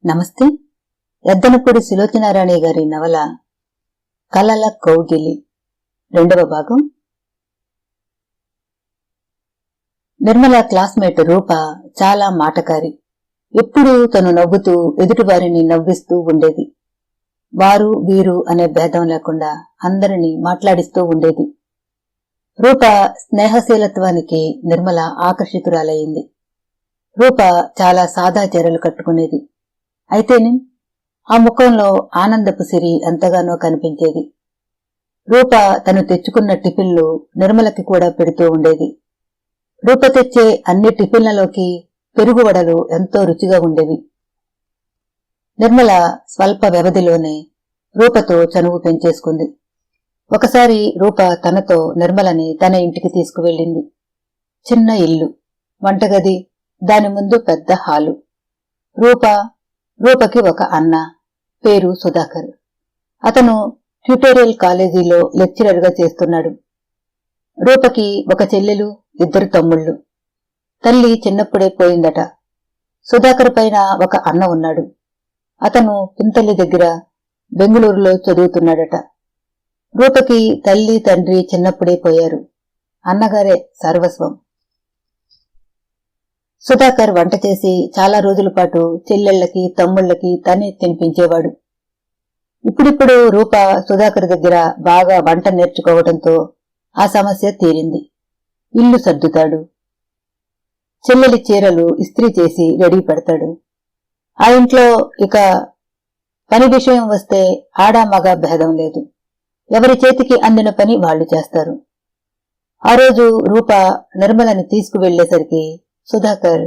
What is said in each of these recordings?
నమస్తే. ఎద్దనపూడి సులోచనారాణి గారి నవల కలల కౌగిలి రెండవ భాగం. నిర్మల క్లాస్మేట్ రూప చాలా మాటకారి. ఎప్పుడూ తను నవ్వుతూ ఎదుటివారిని నవ్విస్తూ ఉండేది. వారు వీరు అనే భేదం లేకుండా అందరినీ మాట్లాడిస్తూ ఉండేది. రూప స్నేహశీలత్వానికి నిర్మల ఆకర్షితురాలయ్యింది. రూప చాలా సాదా చీరలు కట్టుకునేది. అయితేనే ఆ ముఖంలో ఆనందపు సిరి ఎంతగానో కనిపించేది. రూప తను తెచ్చుకున్న టిఫిన్లు నిర్మలకి కూడా పెడుతూ ఉండేది. రూప తెచ్చే అన్ని టిఫిన్లలోకి పెరుగువడలు ఎంతో రుచిగా ఉండేవి. నిర్మల స్వల్ప వ్యవధిలోనే రూపతో చనువు పెంచేసుకుంది. ఒకసారి రూప తనతో నిర్మలని తన ఇంటికి తీసుకువెళ్ళింది. చిన్న ఇల్లు, వంటగది, దాని ముందు పెద్ద హాలు. రూపకి ఒక అన్న, పేరు సుధాకర్. అతను ట్యూటోరియల్ కాలేజీలో లెక్చరర్ గా చేస్తున్నాడు. రూపకి ఒక చెల్లెలు, 2 తమ్ముళ్ళు. తల్లి చిన్నప్పుడే పోయిందట. సుధాకర్ పైన ఒక అన్న ఉన్నాడు. అతను పింతల్లి దగ్గర బెంగుళూరులో చదువుతున్నాడట. రూపకి తల్లి తండ్రి చిన్నప్పుడే పోయారు. అన్నగారే సర్వస్వం. సుధాకర్ వంట చేసి చాలా రోజుల పాటు చెల్లెళ్లకి తమ్ముళ్లకి తనే తినిపించేవాడు. ఇప్పుడిప్పుడు రూప సుధాకర్ దగ్గర బాగా వంట నేర్చుకోవడంతో ఆ సమస్య తీరింది. ఇల్లు సర్దుతాడు, చెల్లెలి చీరలు ఇస్త్రీ చేసి రెడీ పెడతాడు. ఆ ఇంట్లో ఇక పని విషయం వస్తే ఆడా మగ భేదం లేదు. ఎవరి చేతికి అందిన పని వాళ్లు చేస్తారు. ఆ రోజు రూప నిర్మలని తీసుకువెళ్లేసరికి సుధాకర్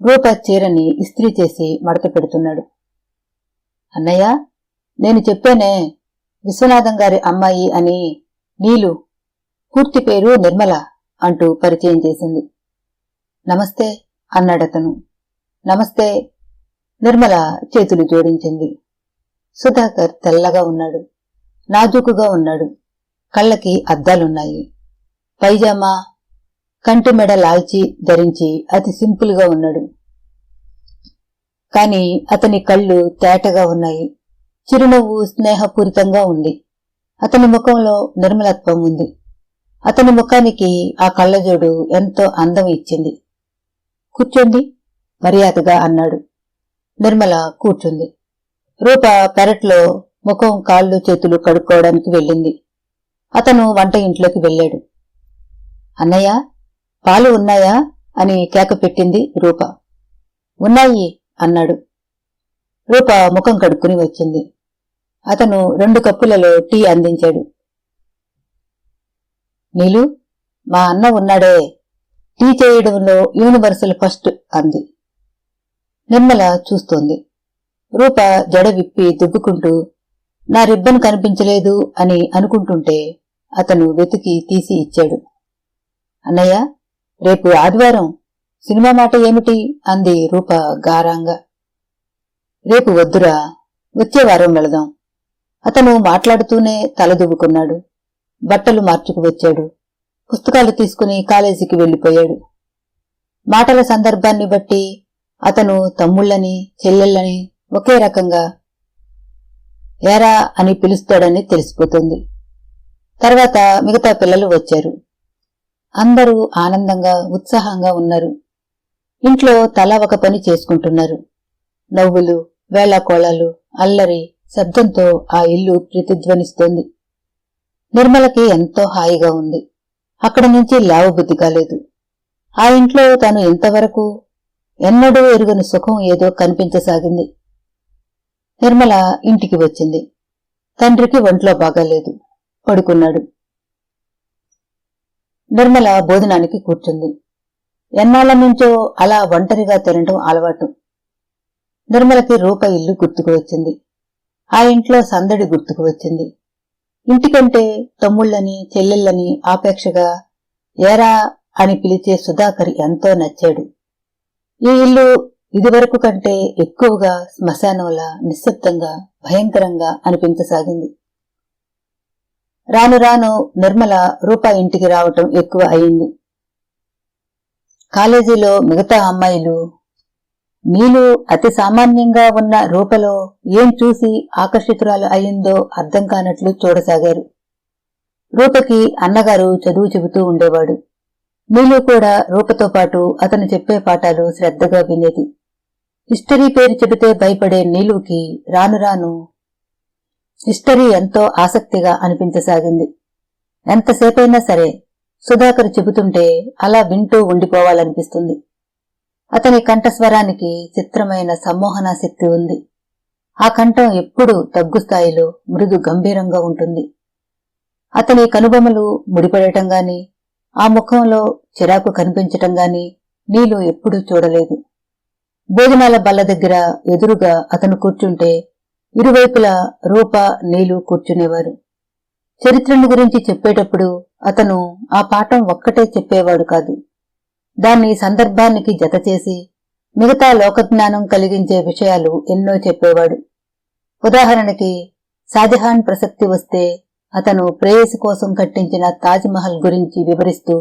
రూప చీరని ఇస్త్రీ చేసి మడత పెడుతున్నాడు. అన్నయ్య, నేను చెప్పానే విశ్వనాథం గారి అమ్మాయి అని, నీలు, పూర్తి పేరు నిర్మల అంటూ పరిచయం చేసింది. నమస్తే అన్నాడతను. నమస్తే. నిర్మల చేతులు జోడించింది. సుధాకర్ తెల్లగా ఉన్నాడు, నాజూకుగా ఉన్నాడు. కళ్ళకి అద్దాలున్నాయి. పైజామా, కంటి మెడ లాల్చి ధరించి అతి సింపుల్ గా ఉన్నాడు. కాని అతని కళ్ళు తేటగా ఉన్నాయి. చిరునవ్వు స్నేహపూరితంగా ఉంది. అతని ముఖంలో నిర్మలత్వం ఉంది. అతని ముఖానికి ఆ కళ్ళజోడు ఎంతో అందం ఇచ్చింది. కూర్చోండి మర్యాదగా అన్నాడు. నిర్మల కూర్చుంది. రూప పెరట్లో ముఖం కాళ్ళు చేతులు కడుక్కోవడానికి వెళ్ళింది. అతను వంట ఇంట్లోకి వెళ్ళాడు. అన్నయ్య, పాలు ఉన్నాయా అని కేక పెట్టింది రూప. ఉన్నాయి అన్నాడు. రూప ముఖం కడుక్కుని వచ్చింది. అతను 2 కప్పులలో టీ అందించాడు. నీలు, మా అన్న ఉన్నాడే, టీ చేయడంలో యూనివర్సల్ ఫస్ట్ అంది. నిర్మల చూస్తోంది. రూప జడ విప్పి దుబ్బుకుంటూ నా రిబ్బన్ కనిపించలేదు అని అనుకుంటుంటే అతను వెతికి తీసి ఇచ్చాడు. అన్నయ్య, రేపు ఆదివారం, సినిమా మాట ఏమిటి అంది రూప గారంగా. రేపు వద్దురా, వచ్చే వారం వెళదాం. అతను మాట్లాడుతూనే తలదువ్వుకున్నాడు. బట్టలు మార్చుకు వచ్చాడు. పుస్తకాలు తీసుకుని కాలేజీకి వెళ్లిపోయాడు. మాటల సందర్భాన్ని బట్టి అతను తమ్ముళ్లని చెల్లెళ్ళని ఒకే రకంగా ఏరా అని పిలుస్తాడని తెలిసిపోతుంది. తర్వాత మిగతా పిల్లలు వచ్చారు. అందరూ ఆనందంగా ఉత్సాహంగా ఉన్నారు. ఇంట్లో తలా ఒక పని చేసుకుంటున్నారు. నవ్వులు, వేళాకోళాలు, అల్లరి శబ్దంతో ఆ ఇల్లు ప్రతిధ్వనిస్తోంది. నిర్మలకి ఎంతో హాయిగా ఉంది. అక్కడి నుంచి లేవబుద్ధి కాలేదు. ఆ ఇంట్లో తాను ఇంతవరకు ఎన్నడూ ఎరుగని సుఖం ఏదో కనిపించసాగింది. నిర్మల ఇంటికి వచ్చింది. తండ్రికి ఒంట్లో బాగాలేదు, పడుకున్నాడు. నిర్మల భోజనానికి కూర్చుంది. ఎన్నాళ్ల నుంచో అలా ఒంటరిగా తినటం అలవాటు. నిర్మలకి రూప ఇల్లు గుర్తుకు వచ్చింది. ఆ ఇంట్లో సందడి గుర్తుకు వచ్చింది. ఇంటికంటే తమ్ముళ్లని చెల్లెళ్ళని ఆపేక్షగా ఏరా అని పిలిచే సుధాకర్ ఎంతో నచ్చాడు. ఈ ఇల్లు ఇదివరకు కంటే ఎక్కువగా శ్మశానంలా నిశ్శబ్దంగా భయంకరంగా అనిపించసాగింది. రాను రాను నిర్మల రూప ఇంటికి రావటం ఎక్కువ అయింది. కాలేజీలో మిగతా అమ్మాయిలు నీలు అతి సామాన్యంగా ఉన్న రూపలో ఏం చూసి ఆకర్షితురాలు అయిందో అర్థం కానట్లు చూడసాగారు. రూపకి అన్నగారు చదువు చెబుతూ ఉండేవాడు. నీలు కూడా రూపతో పాటు అతను చెప్పే పాఠాలు శ్రద్ధగా వినేది. హిస్టరీ పేరు చెబితే భయపడే నీలుకి రాను రాను హిస్టరీ ఎంతో ఆసక్తిగా అనిపించసాగింది. ఎంతసేపైనా సరే సుధాకర్ చెబుతుంటే అలా వింటూ ఉండిపోవాలనిపిస్తుంది. అతని కంఠస్వరానికి చిత్రమైన సమ్మోహనా శక్తి ఉంది. ఆ కంఠం ఎప్పుడూ తగ్గు స్థాయిలో మృదు గంభీరంగా ఉంటుంది. అతని కనుబొమలు ముడిపడటం గాని, ఆ ముఖంలో చిరాకు కనిపించటం గాని నీలు ఎప్పుడూ చూడలేదు. భోజనాల బల్ల దగ్గర ఎదురుగా అతను కూర్చుంటే ఇరువైపులా రూప, నీలు కూర్చునేవారు. చరిత్రను గురించి చెప్పేటప్పుడు అతను ఆ పాఠం ఒక్కటే చెప్పేవాడు కాదు. దాన్ని సందర్భానికి జతచేసి మిగతా లోకజ్ఞానం కలిగించే విషయాలు ఎన్నో చెప్పేవాడు. ఉదాహరణకి షాజహాన్ ప్రసక్తి వస్తే అతను ప్రేయసి కోసం కట్టించిన తాజ్మహల్ గురించి వివరిస్తూ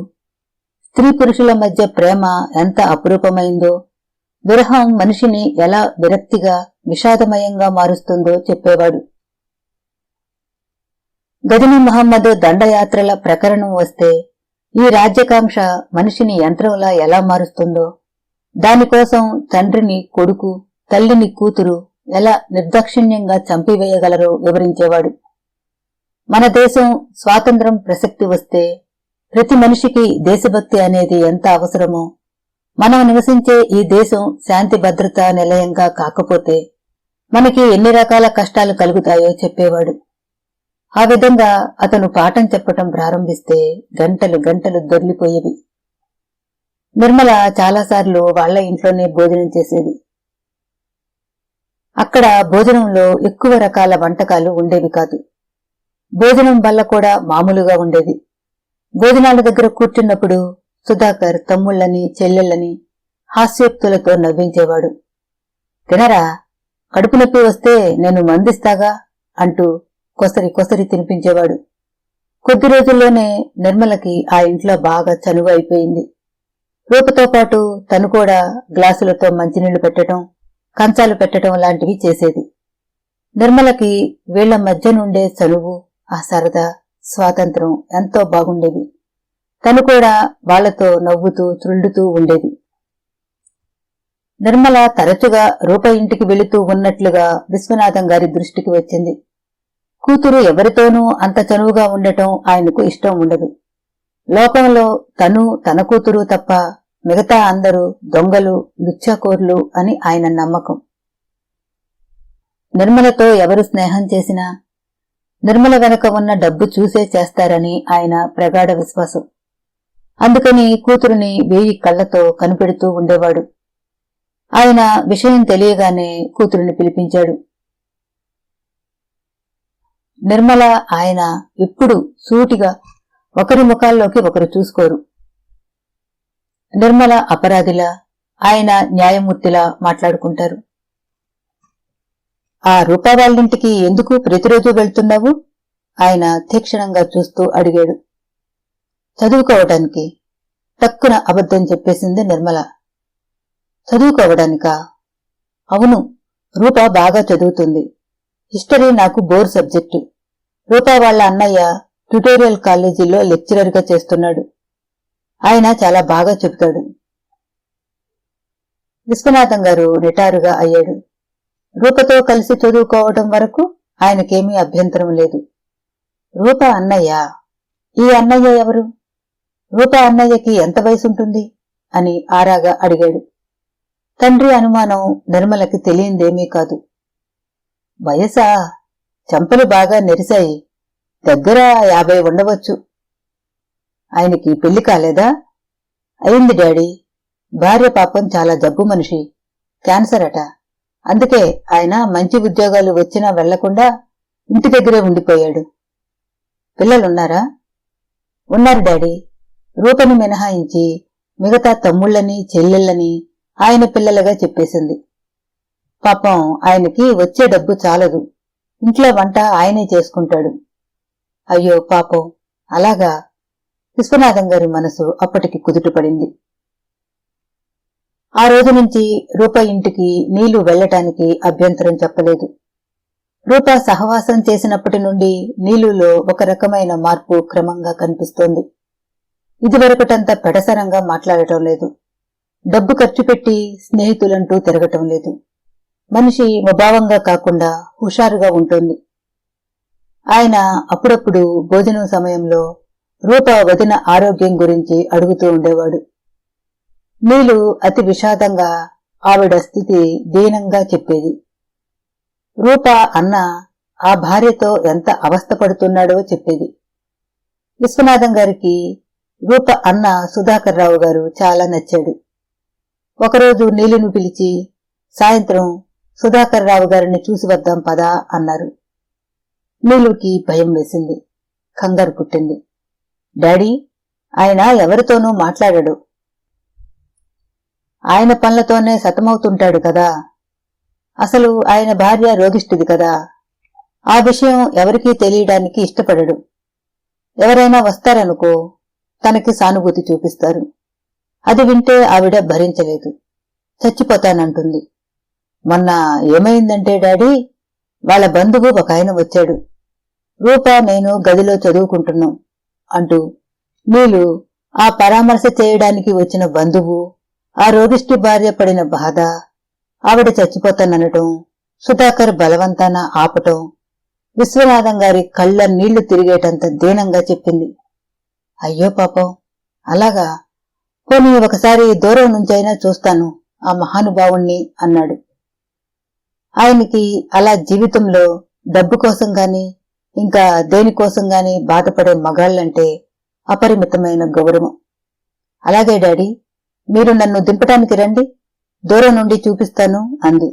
స్త్రీ పురుషుల మధ్య ప్రేమ ఎంత అపురూపమైందో, విరహం మనిషిని ఎలా విరక్తిగా విషాదమయంగా మారుస్తుందో చెప్పేవాడు. గజనీ మహమ్మద్ దండయాత్రల ప్రకరణం వస్తే ఈ రాజ్యకాంక్ష మనిషిని యంత్రంలా ఎలా మారుస్తుందో, దానికోసం తండ్రిని కొడుకు, తల్లిని కూతురు ఎలా నిర్దాక్షిణ్యంగా చంపివేయగలరో వివరించేవాడు. మన దేశం స్వాతంత్రం ప్రసక్తి వస్తే ప్రతి మనిషికి దేశభక్తి అనేది ఎంత అవసరమో, మనం నివసించే ఈ దేశం శాంతి భద్రతా నిలయంగా కాకపోతే మనకి ఎన్ని రకాల కష్టాలు కలుగుతాయో చెప్పేవాడు. ఆ విధంగా అతను పాఠం చెప్పటం ప్రారంభిస్తే గంటలు గంటలు దొర్లిపోయేవి. నిర్మల చాలాసార్లు వాళ్ల ఇంట్లోనే భోజనం చేసేది. అక్కడ భోజనంలో ఎక్కువ రకాల వంటకాలు ఉండేవి కాదు. భోజనం బల్ల కూడా మామూలుగా ఉండేది. భోజనాల దగ్గర కూర్చున్నప్పుడు సుధాకర్ తమ్ముళ్ళని, చెల్లెళ్ళని హాస్యోక్తులతో నవ్వించేవాడు. తినరా, కడుపు నొప్పి వస్తే నేను మందిస్తాగా అంటూ కొసరి కొసరి తినిపించేవాడు. కొద్ది రోజుల్లోనే నిర్మలకి ఆ ఇంట్లో బాగా చనువు అయిపోయింది. రూపతో పాటు తను కూడా గ్లాసులతో మంచినీళ్లు పెట్టడం, కంచాలు పెట్టడం లాంటివి చేసేది. నిర్మలకి వీళ్ల మధ్య నుండే చనువు, ఆ సరదా, స్వాతంత్రం ఎంతో బాగుండేవి. తను కూడా వాళ్లతో నవ్వుతూ త్రుళ్ళుతూ ఉండేది. నిర్మల తరచుగా రూప ఇంటికి వెళుతూ ఉన్నట్లుగా విశ్వనాథం గారి దృష్టికి వచ్చింది. కూతురు ఎవరితోనూ అంత చనువుగా ఉండటం ఆయనకు ఇష్టం ఉండదు. లోకంలో తను, తన కూతురు తప్ప మిగతా అందరూ దొంగలు, లుచ్చాకోర్లు అని ఆయన నమ్మకం. నిర్మలతో ఎవరు స్నేహం చేసినా నిర్మల వెనక ఉన్న డబ్బు చూసే చేస్తారని ఆయన ప్రగాఢ విశ్వాసం. అందుకని కూతురుని 1000 కళ్లతో కనిపెడుతూ ఉండేవాడు. ఆయన విషయం తెలియగానే కూతురుని పిలిపించాడు. నిర్మల, ఆయన ఎప్పుడు సూటిగా ఒకరి ముఖాల్లోకి ఒకరు చూసుకోరు. నిర్మల అపరాధిలా, ఆయన న్యాయమూర్తిలా మాట్లాడుకుంటారు. ఆ రూపా వాళ్ళింటికి ఎందుకు ప్రతిరోజు వెళ్తున్నావు? ఆయన తీక్షణంగా చూస్తూ అడిగాడు. చదువుకోవడానికి, టక్కున అబద్ధం చెప్పేసింది నిర్మల. చదువుకోవడానికా? అవును, రూప బాగా చదువుతుంది. హిస్టరీ నాకు బోర్ సబ్జెక్టు. రూపా వాళ్ల అన్నయ్య ట్యుటోరియల్ కాలేజీలో లెక్చరర్గా చేస్తున్నాడు. ఆయన చాలా బాగా చెబుతాడు. విశ్వనాథం గారు నిటారుగా అయ్యాడు. రూపతో కలిసి చదువుకోవటం వరకు ఆయనకేమీ అభ్యంతరం లేదు. రూప అన్నయ్య? ఈ అన్నయ్య ఎవరు? రూప అన్నయ్యకి ఎంత వయసుంటుంది అని ఆరాగా అడిగాడు. తండ్రి అనుమానం నిర్మలకి తెలియందేమీ కాదు. వయసా? చెంపలు బాగా నెరిశాయి. దగ్గర 50 ఉండవచ్చు. ఆయనకి పెళ్లి కాలేదా? అయింది డాడీ. భార్య పాపం చాలా జబ్బు మనిషి, క్యాన్సర్ అట. అందుకే ఆయన మంచి ఉద్యోగాలు వచ్చినా వెళ్లకుండా ఇంటి దగ్గరే ఉండిపోయాడు. పిల్లలున్నారా? ఉన్నారు డాడీ. రూపని మినహాయించి మిగతా తమ్ముళ్ళని, చెల్లెళ్ళని ఆయన పిల్లలుగా చెప్పేసింది. పాపం ఆయనకి వచ్చే డబ్బు చాలదు. ఇంట్లో వంట ఆయనే చేసుకుంటాడు. అయ్యో పాపం, అలాగా? విశ్వనాథం గారి మనసు అప్పటికి కుదుటపడింది. ఆ రోజు నుంచి రూప ఇంటికి నీలు వెళ్లటానికి అభ్యంతరం చెప్పలేదు. రూప సహవాసం చేసినప్పటి నుండి నీలులో ఒక రకమైన మార్పు క్రమంగా కనిపిస్తోంది. ఇదివరకటంత పెడసరంగా మాట్లాడటం లేదు. డబ్బు ఖర్చు పెట్టి స్నేహితులంటూ తిరగటం లేదు. మనిషి ముభావంగా కాకుండా హుషారుగా ఉంటుంది. ఆయన అప్పుడప్పుడు భోజనం సమయంలో రూప వదిన ఆరోగ్యం గురించి అడుగుతూ ఉండేవాడు. నీలు అతి విషాదంగా ఆవిడ స్థితి దీనంగా చెప్పేది. రూప అన్న ఆ భార్యతో ఎంత అవస్థపడుతున్నాడో చెప్పేది. విశ్వనాథం గారికి రూప అన్న సుధాకర్ రావు గారు చాలా నచ్చాడు. ఒకరోజు నీలును పిలిచి సాయంత్రం సుధాకర్ రావు గారిని చూసి వద్దాం పదా అన్నారు. నీలుకి భయం వేసింది, కంగారు పుట్టింది. డాడీ, ఆయన ఎవరితోనూ మాట్లాడాడు. ఆయన పనులతోనే సతమవుతుంటాడు కదా. అసలు ఆయన భార్య రోగిష్టిది కదా. ఆ విషయం ఎవరికీ తెలియడానికి ఇష్టపడడు. ఎవరైనా వస్తారనుకో తనకి సానుభూతి చూపిస్తారు. అది వింటే ఆవిడ భరించలేదు, చచ్చిపోతానంటుంది. మొన్న ఏమైందంటే డాడీ, వాళ్ళ బంధువు ఒక ఆయన వచ్చాడు. రూప నేను గదిలో చదువుకుంటున్నాం అంటూ నీలు ఆ పరామర్శ చేయడానికి వచ్చిన బంధువు, ఆ రోగిష్టి భార్య పడిన బాధ, ఆవిడ చచ్చిపోతాననటం, సుధాకర్ బలవంతాన ఆపటం విశ్వనాథం గారి కళ్ళ నీళ్లు తిరిగేటంత దీనంగా చెప్పింది. అయ్యో పాపం, అలాగా, పోనీ ఒకసారి దూరం నుంచైనా చూస్తాను ఆ మహానుభావుణ్ణి అన్నాడు. ఆయనకి అలా జీవితంలో డబ్బు కోసం గాని ఇంకా దేనికోసం గాని బాధపడే మగాళ్లంటే అపరిమితమైన గౌరవం. అలాగే డాడీ, మీరు నన్ను దింపటానికి రండి, దూరం నుండి చూపిస్తాను అంది.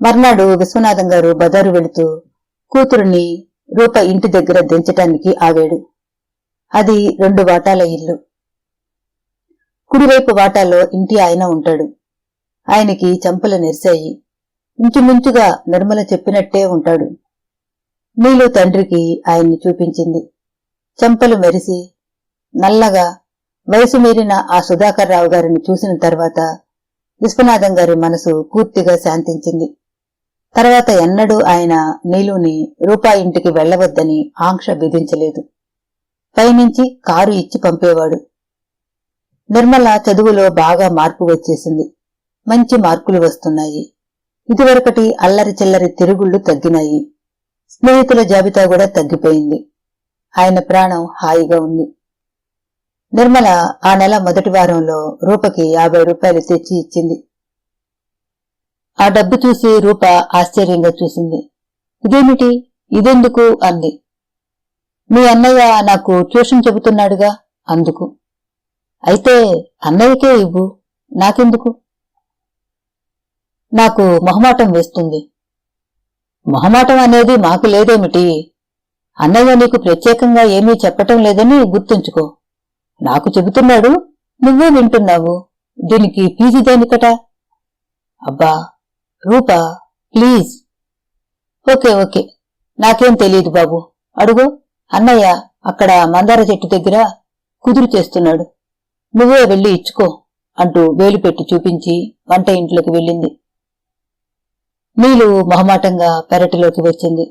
మర్నాడు విశ్వనాథం గారు బజారు వెళుతూ కూతురుని రూప ఇంటి దగ్గర దించటానికి ఆగాడు. అది 2 వాటాల ఇల్లు. కుడివైపు వాటాలో ఇంటి ఆయన ఉంటాడు. ఆయనకి చెంపలు నెరిశాయి. ఇంచుమించుగా నిర్మల చెప్పినట్టే ఉంటాడు. నీలు తండ్రికి ఆయన్ని చూపించింది. చెంపలు మెరిసి నల్లగా వయసు మీరిన ఆ సుధాకర్ రావు గారిని చూసిన తర్వాత విశ్వనాథం గారి మనసు పూర్తిగా శాంతించింది. తర్వాత ఎన్నడూ ఆయన నీలుని రూపా ఇంటికి వెళ్లవద్దని ఆంక్ష విధించలేదు. పైనుంచి కారు ఇచ్చి పంపేవాడు. నిర్మల చదువులో బాగా మార్పు వచ్చేసింది. మంచి మార్కులు వస్తున్నాయి. ఇదివరకటి అల్లరి చిల్లరి తిరుగుళ్లు తగ్గినాయి. స్నేహితుల జాబితా కూడా తగ్గిపోయింది. ఆయన ప్రాణం హాయిగా ఉంది. నిర్మల ఆ నెల మొదటి వారంలో రూపకి 50 రూపాయలు తెచ్చి ఇచ్చింది. ఆ డబ్బు చూసి రూప ఆశ్చర్యంగా చూసింది. ఇదేమిటి, ఇదెందుకు అంది. మీ అన్నయ్య నాకు ట్యూషన్ చెబుతున్నాడుగా అందుకు. అయితే అన్నయ్యకే ఇవ్వు, నాకెందుకు? నాకు మొహమాటం వేస్తుంది. మొహమాటం అనేది మాకు లేదేమిటి? అన్నయ్య నీకు ప్రత్యేకంగా ఏమీ చెప్పటం లేదని గుర్తుంచుకో. నాకు చెబుతున్నాడు, నువ్వే వింటున్నావు. దీనికి ఫీజు దేనికట? అబ్బా రూపా, ప్లీజ్. ఓకే ఓకే, నాకేం తెలియదు బాబు. అడుగు, అన్నయ్య అక్కడ మందార చెట్టు దగ్గర కుదురు చేస్తున్నాడు. నువ్వే వెళ్లి ఇచ్చుకో అంటూ వేలు పెట్టి చూపించి వంట ఇంట్లోకి వెళ్ళింది. నీలు మొహమాటంగా పెరటిలోకి వచ్చింది.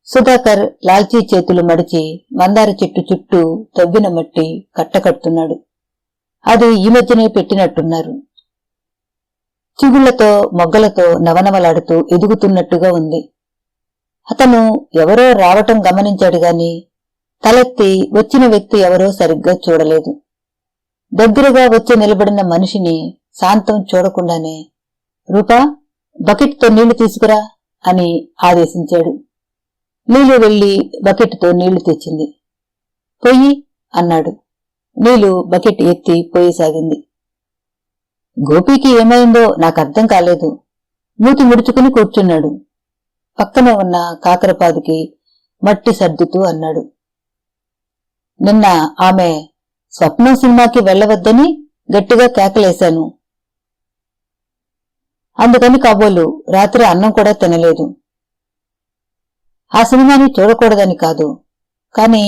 సుధాకర్ లాల్చీ చేతులు మడిచి మందార చెట్టు చుట్టూ తవ్విన మట్టి కట్టకడుతున్నాడు. అది ఈ మధ్యనే పెట్టినట్టున్నారు. చిగుళ్లతో మొగ్గలతో నవనవలాడుతూ ఎదుగుతున్నట్టుగా ఉంది. అతను ఎవరో రావటం గమనించాడు గాని తలెత్తి వచ్చిన వ్యక్తి ఎవరో సరిగ్గా చూడలేదు. దగ్గరగా వచ్చి నిలబడిన మనిషిని శాంతం చూడకుండానే రూపా, బకెట్తో నీళ్లు తీసుకురా అని ఆదేశించాడు. నీలు వెళ్లి బకెట్తో నీళ్లు తెచ్చింది. పొయ్యి అన్నాడు. నీలు బకెట్ ఎత్తి పోయసాగింది. గోపీకి ఏమైందో నాకర్థం కాలేదు. మూతి ముడుచుకుని కూర్చున్నాడు. పక్కనే ఉన్న కాకరపాదుకి మట్టి సర్దుతూ అన్నాడు. నిన్న ఆమె స్వప్నం సినిమాకి వెళ్లవద్దని గట్టిగా కేకలేశాను. అందుకని కాబోలు రాత్రి అన్నం కూడా తినలేదు. ఆ సినిమాని చూడకూడదని కాదు, కాని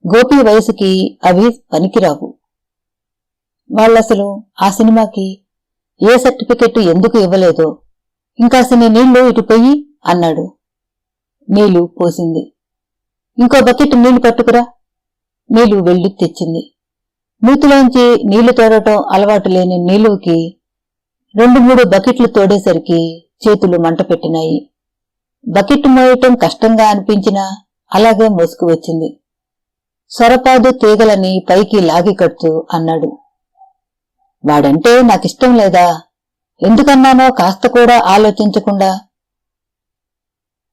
గోపి వయసుకి అవి పనికిరావు. వాళ్ళసలు ఆ సినిమాకి ఏ సర్టిఫికెట్ ఎందుకు ఇవ్వలేదో. ఇంకాసిని నీళ్లు ఇటు పొయ్యి అన్నాడు. నీళ్లు పోసింది. ఇంకో బకెట్ నీళ్లు పట్టుకురా. నీళ్లు వెళ్లి తెచ్చింది. నూతిలోంచి నీళ్లు తోడటం అలవాటు లేని నీలుకి 2-3 బకెట్లు తోడేసరికి చేతులు మంట పెట్టినాయి. బకెట్ మోయటం కష్టంగా అనిపించినా అలాగే మోసుకు వచ్చింది. సొరపాదు తీగలని పైకి లాగి కడుతూ అన్నాడు. వాడంటే నాకిష్టం లేదా? ఎందుకన్నానో కాస్త కూడా ఆలోచించకుండా.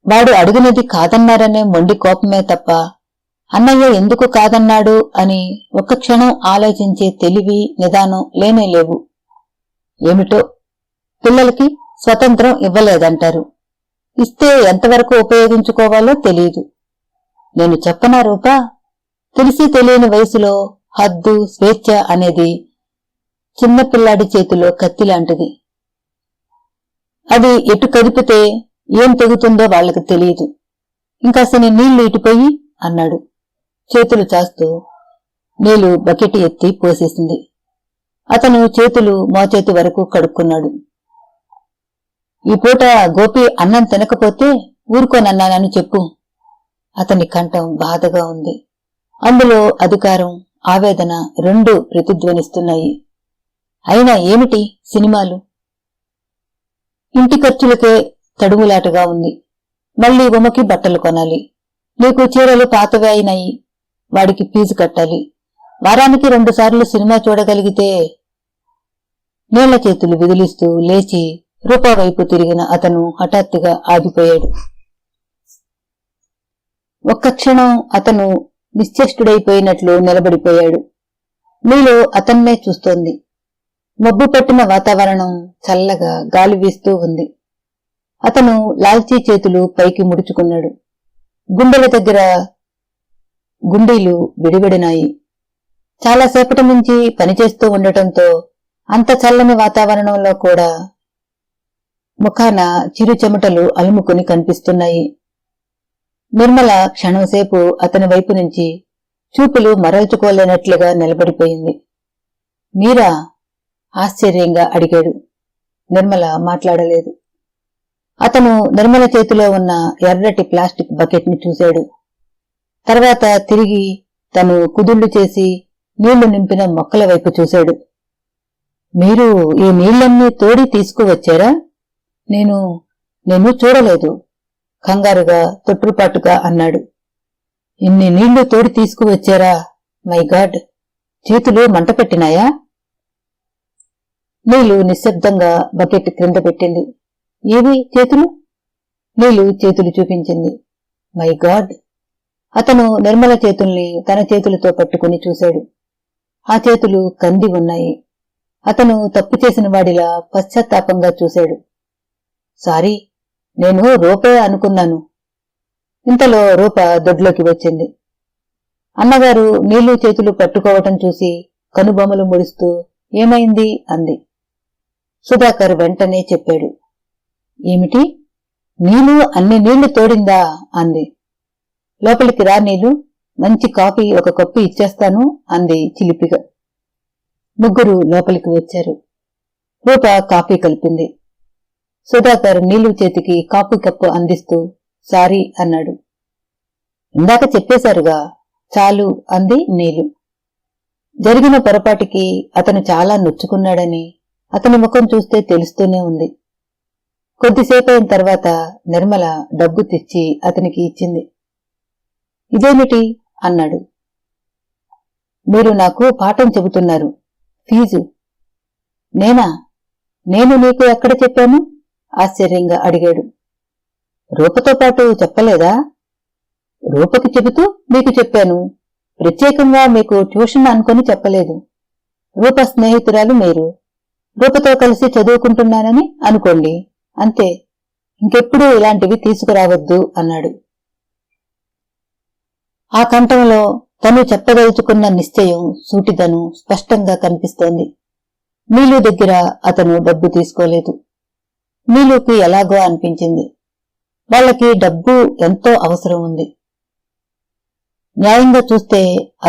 వాడు అడిగినది కాదన్నారనే మొండి కోపమే తప్ప అన్నయ్య ఎందుకు కాదన్నాడు అని ఒక్క క్షణం ఆలోచించే తెలివి, నిదానం లేనేలేవు. ఏమిటో పిల్లలకి స్వతంత్రం ఇవ్వలేదంటారు. ఇస్తే ఎంతవరకు ఉపయోగించుకోవాలో తెలియదు. నేను చెప్పనా రూపా? తెలిసి తెలియని వయసులో హద్దు, స్వేచ్ఛ అనేది చిన్నపిల్లాడి చేతిలో కత్తిలాంటిది. అది ఎటు కదిపితే ఏం తెగుతుందో వాళ్లకు తెలియదు. ఇంకాసని నీళ్లు ఇటుపోయి అన్నాడు. చేతులు చాస్తూ నీళ్లు బకెట్ ఎత్తి పోసేసింది. అతను చేతులు మోచేతి వరకు కడుక్కున్నాడు. ఈ పూట గోపి అన్నం తినకపోతే ఊరుకోనన్నానని చెప్పు. అతని కంఠం బాధగా ఉంది. అందులో అధికారం, ఆవేదన రెండూ ప్రతిధ్వనిస్తున్నాయి. అయినా ఏమిటి సినిమాలు? ఇంటి ఖర్చులకే తడుములాటగా ఉంది. మళ్లీ ఉమకి బట్టలు కొనాలి. నీకు చీరలు పాతవే అయినాయి. వాడికి ఫీజు కట్టాలి. వారానికి 2 సార్లు సినిమా చూడగలిగితే. నీళ్ల చేతులు విదిలిస్తూ లేచి రూపా వైపు తిరిగిన అతను హఠాత్తుగా ఆగిపోయాడు. ఒక్క క్షణం అతను నిశ్చేష్టుడైపోయినట్లు నిలబడిపోయాడు. నీలో అతన్నే చూస్తోంది. మబ్బు పట్టిన వాతావరణం, చల్లగా గాలి వీస్తూ ఉంది. అతను లాల్చీ చేతులు పైకి ముడుచుకున్నాడు. గుండెల దగ్గర గుండీలు విడివిడినాయి. చాలాసేపటి నుంచి పనిచేస్తూ ఉండటంతో అంత చల్లని వాతావరణంలో కూడా ముఖాన చిరు చెమటలు అలుముకుని కనిపిస్తున్నాయి. నిర్మల క్షణంసేపు అతని వైపు నుంచి చూపులు మరల్చుకోలేనట్లుగా నిలబడిపోయింది. మీరా? ఆశ్చర్యంగా అడిగాడు. నిర్మల మాట్లాడలేదు. అతను నిర్మల చేతిలో ఉన్న ఎర్రటి ప్లాస్టిక్ బకెట్ ని చూశాడు. తర్వాత తిరిగి తను కుదుళ్లు చేసి నీళ్లు నింపిన మొక్కల వైపు చూశాడు. మీరు ఈ నీళ్లన్నీ తోడి తీసుకువచ్చారా? నేను చూడలేదు, కంగారుగా తొట్రుపాటుగా అన్నాడు. ఇన్ని నీళ్లు తోడి తీసుకువచ్చారా? మై గాడ్, చేతులు మంట పెట్టినాయా? నీళ్లు నిశ్శబ్దంగా బకెట్ క్రింద పెట్టింది. ఏవి చేతులు? నీళ్లు చేతులు చూపించింది. My God. అతను నిర్మల చేతుల్ని తన చేతులతో పట్టుకుని చూశాడు. ఆ చేతులు కంది ఉన్నాయి. అతను తప్పు చేసిన వాడిలా పశ్చాత్తాపంగా చూశాడు. సారీ, నేను రూపే అనుకున్నాను. ఇంతలో రూప దొడ్లోకి వచ్చింది. అన్నగారు నీళ్లు చేతులు పట్టుకోవటం చూసి కనుబొమ్మలు ముడుస్తూ ఏమైంది అంది. సుధాకర్ వెంటనే చెప్పాడు. ఏమిటి? నీళ్లు అన్ని నీళ్లు తోడిందా అంది. లోపలికి రా నీళ్లు, మంచి కాఫీ ఒక కప్పు ఇచ్చేస్తాను అంది చిలిపిగా. ముగ్గురు లోపలికి వచ్చారు. రూప కాఫీ కలిపింది. సుధాకర్ నీళ్లు చేతికి కాఫీ కప్పు అందిస్తూ సారీ అన్నాడు. ఇందాక చెప్పేశారుగా, చాలు అంది నీలు. జరిగిన పొరపాటికి అతను చాలా నొచ్చుకున్నాడని అతని ముఖం చూస్తే తెలుస్తూనే ఉంది. కొద్దిసేపైన తర్వాత నిర్మల డబ్బు తెచ్చి అతనికి ఇచ్చింది. ఇదేమిటి అన్నాడు. మీరు నాకు పాఠం చెబుతున్నారు, ఫీజు. నేనా? నేను నీకు ఎక్కడ చెప్పాను? ఆశ్చర్యంగా అడిగాడు. రూపతో పాటు చెప్పలేదా? రూపకి చెబుతూ మీకు చెప్పాను. ప్రత్యేకంగా మీకు ట్యూషన్ అనుకుని చెప్పలేదు. రూప స్నేహితురాలు మీరు. రూపతో కలిసి చదువుకుంటున్నానని అనుకోండి, అంతే. ఇంకెప్పుడూ ఇలాంటివి తీసుకురావద్దు అన్నాడు. ఆ కంఠంలో తను చెప్పదలుచుకున్న నిశ్చయం, సూటిదనం స్పష్టంగా కనిపిస్తోంది. నీలు దగ్గర అతను డబ్బు తీసుకోలేదు. నీలుకి ఎలాగో అనిపించింది. వాళ్ళకి డబ్బు ఎంతో అవసరం ఉంది. న్యాయంగా చూస్తే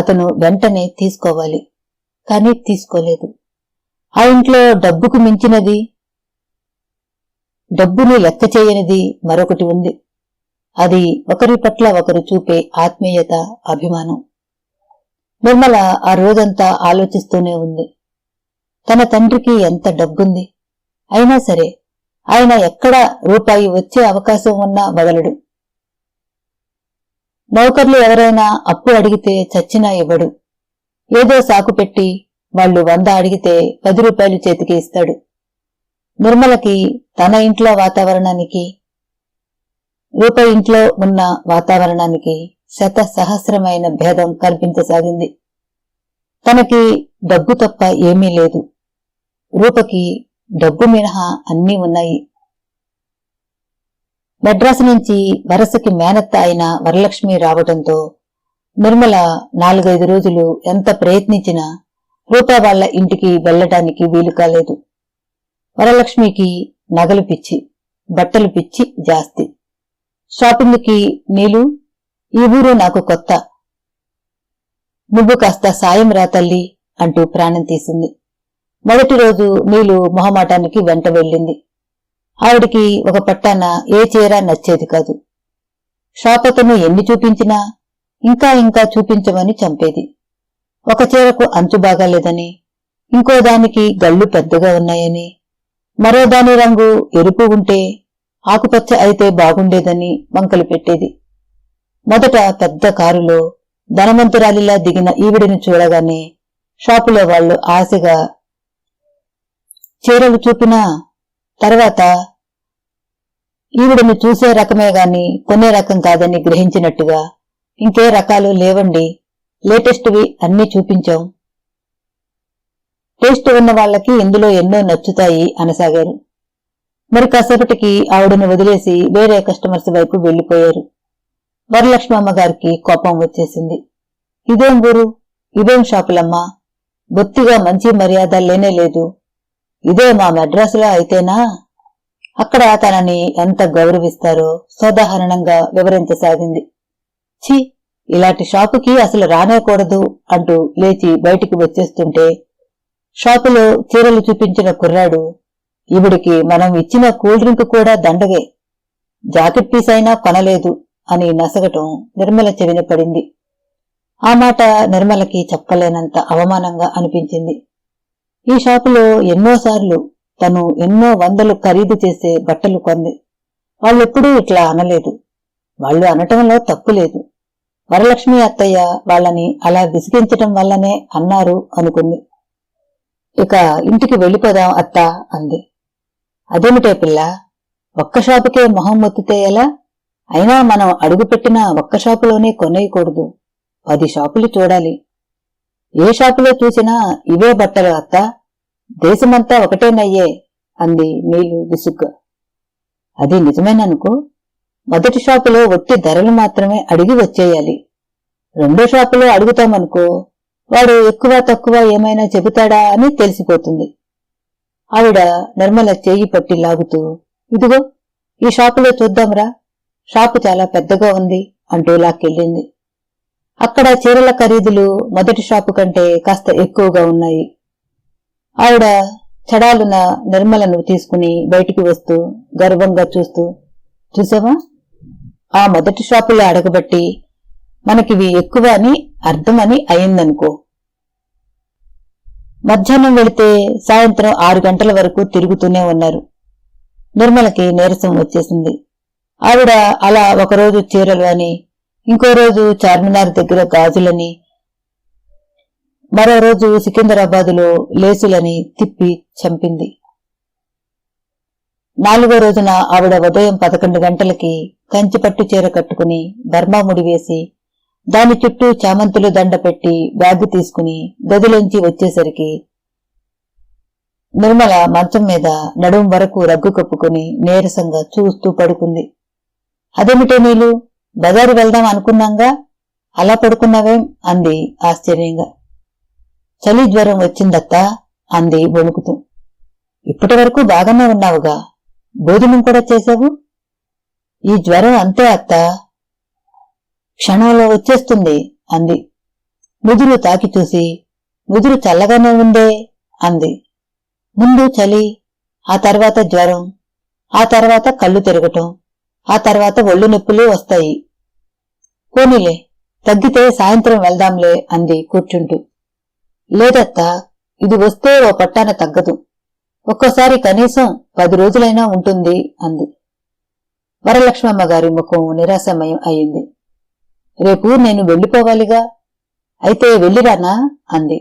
అతను వెంటనే తీసుకోవాలి, కానీ తీసుకోలేదు. ఆ ఇంట్లో డబ్బుకు మించినది, డబ్బుని లెక్క చేయనిది మరొకటి ఉంది. అది ఒకరి పట్ల ఒకరు చూపే ఆత్మీయత, అభిమానం. నిర్మల ఆ రోజంతా ఆలోచిస్తూనే ఉంది. తన తండ్రికి ఎంత డబ్బుంది, అయినా సరే ఆయన ఎక్కడ రూపాయి వచ్చే అవకాశం ఉన్నా వదలడు. నౌకర్లు ఎవరైనా అప్పు అడిగితే చచ్చినా ఇవ్వడు. ఏదో సాకు పెట్టి వాళ్లు 100 అడిగితే 10 రూపాయలు చేతికి ఇస్తాడు. నిర్మలకి తన ఇంట్లో వాతావరణానికి, రూపాయి ఇంట్లో ఉన్న వాతావరణానికి సహస్రమైన భేదం కనిపించసాగింది. తనకి డబ్బు తప్ప ఏమీ లేదు, రూపకి డబ్బు మినహా అన్నీ ఉన్నాయి. మెడ్రాసు నుంచి వరసకి మేనత్త అయిన వరలక్ష్మి రావటంతో నిర్మల 4-5 రోజులు ఎంత ప్రయత్నించినా రూపా వాళ్ల ఇంటికి వెళ్లటానికి వీలు కాలేదు. వరలక్ష్మికి నగలు పిచ్చి, బట్టలు పిచ్చి జాస్తి. షాపింగ్కి నీలు, ఈ ఊరు నాకు కొత్త, నువ్వు కాస్త సాయం రా తల్లి అంటూ ప్రాణం తీసింది. మొదటి రోజు నీలు మొహమాటానికి వెంట వెళ్ళింది. ఆవిడికి ఒక పట్టాన ఏ చీర నచ్చేది కాదు. షాపతను ఎన్ని చూపించినా ఇంకా ఇంకా చూపించమని చంపేది. ఒక చీరకు అంచు బాగాలేదని, ఇంకో దానికి గళ్ళు పెద్దగా ఉన్నాయని, మరో దాని రంగు ఎరుపు ఉంటే ఆకుపచ్చ అయితే బాగుండేదని వంకలు పెట్టేది. మొదట పెద్ద కారులో ధనవంతురాలిలా దిగిన ఈవిడిని చూడగానే షాపులో వాళ్లు ఆశగా చీరలు చూపినా తర్వాత ఈవిడని చూసే రకమే గాని కొనే రకం కాదని గ్రహించినట్టుగా, ఇంకే రకాలు లేవండి, లేటెస్ట్వి అన్నీ చూపించాం, టేస్ట్ ఉన్న వాళ్లకి ఇందులో ఎన్నో నచ్చుతాయి అనసాగారు. మరి కాసేపటికి ఆవిడను వదిలేసి వేరే కస్టమర్స్ వైపు వెళ్లిపోయారు. వరలక్ష్మి అమ్మగారికి కోపం వచ్చేసింది. ఇదేం ఊరు, ఇదేం షాపులమ్మా, బొత్తిగా మంచి మర్యాద లేనే లేదు. ఇదే మా మెడ్రాసులో అయితేనా అక్కడ తనని ఎంత గౌరవిస్తారో సోదాహరణంగా వివరించసాగింది. ఛీ, ఇలాంటి షాపుకి అసలు రానేకూడదు అంటూ లేచి బయటికి వచ్చేస్తుంటే షాపులో చీరలు చూపించిన కుర్రాడు, ఈవిడికి మనం ఇచ్చిన కూల్ డ్రింక్ కూడా దండగే, జాకెట్ పీస్ అయినా కొనలేదు అని నసగటం నిర్మల చెవిన పడింది. ఆ మాట నిర్మలకి చెప్పలేనంత అవమానంగా అనిపించింది. ఈ షాపులో ఎన్నోసార్లు తను ఎన్నో వందలు ఖరీదు చేసే బట్టలు కొంది. వాళ్ళెప్పుడూ ఇట్లా అనలేదు. వాళ్ళు అనటంలో తప్పులేదు. వరలక్ష్మి అత్తయ్య వాళ్ళని అలా విసిగించటం వల్లనే అన్నారు అనుకుంది. ఇక ఇంటికి వెళ్ళిపోదాం అత్తా అంది. అదేమిటే పిల్ల, ఒక్క షాపుకే మొహం మొత్తితే ఎలా? అయినా మనం అడుగుపెట్టిన ఒక్క షాపులోనే కొనేయకూడదు, 10 షాపులు చూడాలి. ఏ షాపులో చూసినా ఇవే బట్టలు అత్తా, దేశమంతా ఒకటేనయ్యే అంది నీలు విసుగ్గా. అది నిజమేననుకో, మొదటి షాపులో ఒట్టి ధరలు మాత్రమే అడిగి వచ్చేయాలి. రెండో షాపులో అడుగుతామనుకో, వాడు ఎక్కువ తక్కువ ఏమైనా చెబుతాడా అని తెలిసిపోతుంది. ఆవిడ నిర్మల చేయి పట్టి లాగుతూ, ఇదిగో ఈ షాపులో చూద్దాంరా, షాపు చాలా పెద్దగా ఉంది అంటూ లాక్కెళ్ళింది. అక్కడ చీరల ఖరీదులు మొదటి షాపు కంటే కాస్త ఎక్కువగా ఉన్నాయి. ఆవిడ చడాలున నిర్మలను తీసుకుని బయటికి వస్తూ గర్వంగా చూస్తూ, చూసావా, ఆ మొదటి షాపులో అడగబట్టి మనకివి ఎక్కువ అని అర్థమని అయిందనుకో. మధ్యాహ్నం వెళితే సాయంత్రం 6 గంటల వరకు తిరుగుతూనే ఉన్నారు. నిర్మలకి నీరసం వచ్చేసింది. ఆవిడ అలా ఒకరోజు చీరలు అని, ఇంకో రోజు చార్మినార్ దగ్గర గాజులని, మరో రోజు సికింద్రాబాదులో లేసులని తిప్పి చంపింది. 4వ రోజున ఆవిడ ఉదయం 11 గంటలకి కంచిపట్టు చీర కట్టుకుని బర్మా ముడివేసి దాని చుట్టూ చామంతులు దండ పెట్టి బ్యాగు తీసుకుని గదిలోంచి వచ్చేసరికి నిర్మల మంచం మీద నడుం వరకు రగ్గు కప్పుకుని నీరసంగా చూస్తూ పడుకుంది. అదేమిటే నీలు, బజారు వెళ్దాం అనుకున్నాంగా, అలా పడుకున్నావేం అంది ఆశ్చర్యంగా. చలి జ్వరం వచ్చిందత్తా అంది వణుకుతూ. ఇప్పటి వరకు బాగానే ఉన్నావుగా, భోజనం కూడా చేశావు. ఈ జ్వరం అంతే అత్తా, క్షణంలో వచ్చేస్తుంది అంది. ముదురు తాకి చూసి, ముదురు చల్లగానే ఉందే అంది. ముందు చలి, ఆ తర్వాత జ్వరం, ఆ తర్వాత కళ్ళు తిరగటం, ఆ తర్వాత ఒళ్ళు నొప్పులు వస్తాయి. పోనీలే, తగ్గితే సాయంత్రం వెళ్దాంలే అంది కూర్చుంటూ. లేదత్తా, ఇది వస్తే ఓ పట్టాన తగ్గదు. ఒక్కోసారి కనీసం 10 రోజులైనా ఉంటుంది అంది. వరలక్ష్మమ్మ గారి ముఖం నిరాశమయం అయింది. రేపు నేను వెళ్ళిపోవాలిగా, అయితే వెళ్ళిరానా అంది.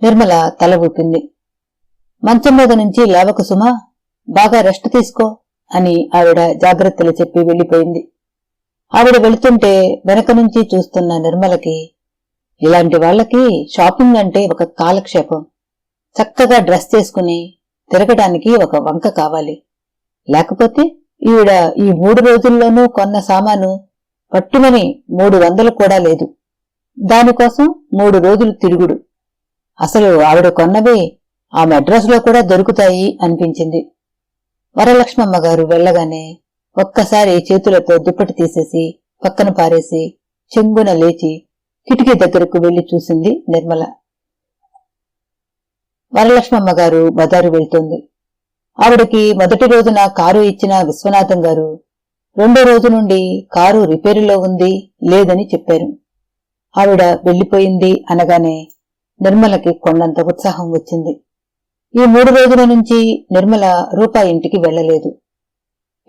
నిర్మల తల ఊపింది. మంచం మీద నుంచి లేవకు సుమా, బాగా రెస్ట్ తీసుకో అని ఆవిడ జాగ్రత్తలు చెప్పి వెళ్లిపోయింది. ఆవిడ వెళుతుంటే వెనక నుంచి చూస్తున్న నిర్మలకి, ఇలాంటి వాళ్లకి షాపింగ్ అంటే ఒక కాలక్షేపం. చక్కగా డ్రెస్ చేసుకుని తిరగడానికి ఒక వంక కావాలి. లేకపోతే ఈవిడ ఈ 3 రోజుల్లోనూ కొన్న సామాను పట్టుమని 300 కూడా లేదు. దానికోసం 3 రోజులు తిరుగుడు. అసలు ఆవిడ కొన్నవే ఆ మెడ్రాసులో కూడా దొరుకుతాయి అనిపించింది. వరలక్ష్మమ్మ గారు వెళ్లగానే ఒక్కసారి చేతులతో దుప్పటి తీసేసి పక్కన పారేసి చెంగున లేచి కిటికీ దగ్గరకు వెళ్లి చూసింది నిర్మల. వరలక్ష్మమ్మ గారు బజారు వెళ్తోంది. ఆవిడకి మొదటి రోజున కారు ఇచ్చిన విశ్వనాథం గారు 2వ రోజు నుండి కారు రిపేరులో ఉంది, లేదని చెప్పారు. ఆవిడ వెళ్లిపోయింది అనగానే నిర్మలకి కొండంత ఉత్సాహం వచ్చింది. ఈ 3 రోజుల నుంచి నిర్మల రూపా ఇంటికి వెళ్లలేదు.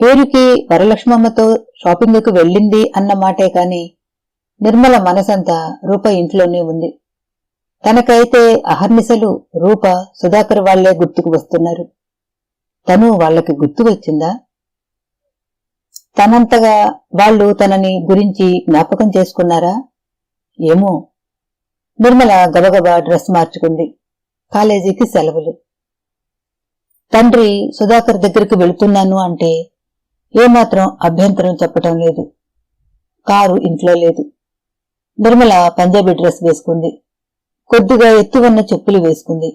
పేరుకి వరలక్ష్మమ్మతో షాపింగుకు వెళ్ళింది అన్న మాటే కాని నిర్మల మనసంతా రూపా ఇంట్లోనే ఉంది. తనకైతే అహర్నిశలు రూప, సుధాకర్ వాళ్లే గుర్తుకు వస్తున్నారు. తను వాళ్లకి గుర్తు వచ్చిందా? తనంతగా వాళ్లు తనని గురించి జ్ఞాపకం చేసుకున్నారా? ఏమో. నిర్మల గబగబా డ్రెస్ మార్చుకుంది. కాలేజీకి సెలవులు. తండ్రి సుధాకర్ దగ్గరికి వెళుతున్నాను అంటే ఏమాత్రం అభ్యంతరం చెప్పటం లేదు. కారు ఇంట్లో లేదు. నిర్మల పంజాబీ డ్రెస్ వేసుకుంది. కొద్దిగా ఎత్తు ఉన్న చెప్పులు వేసుకుంది.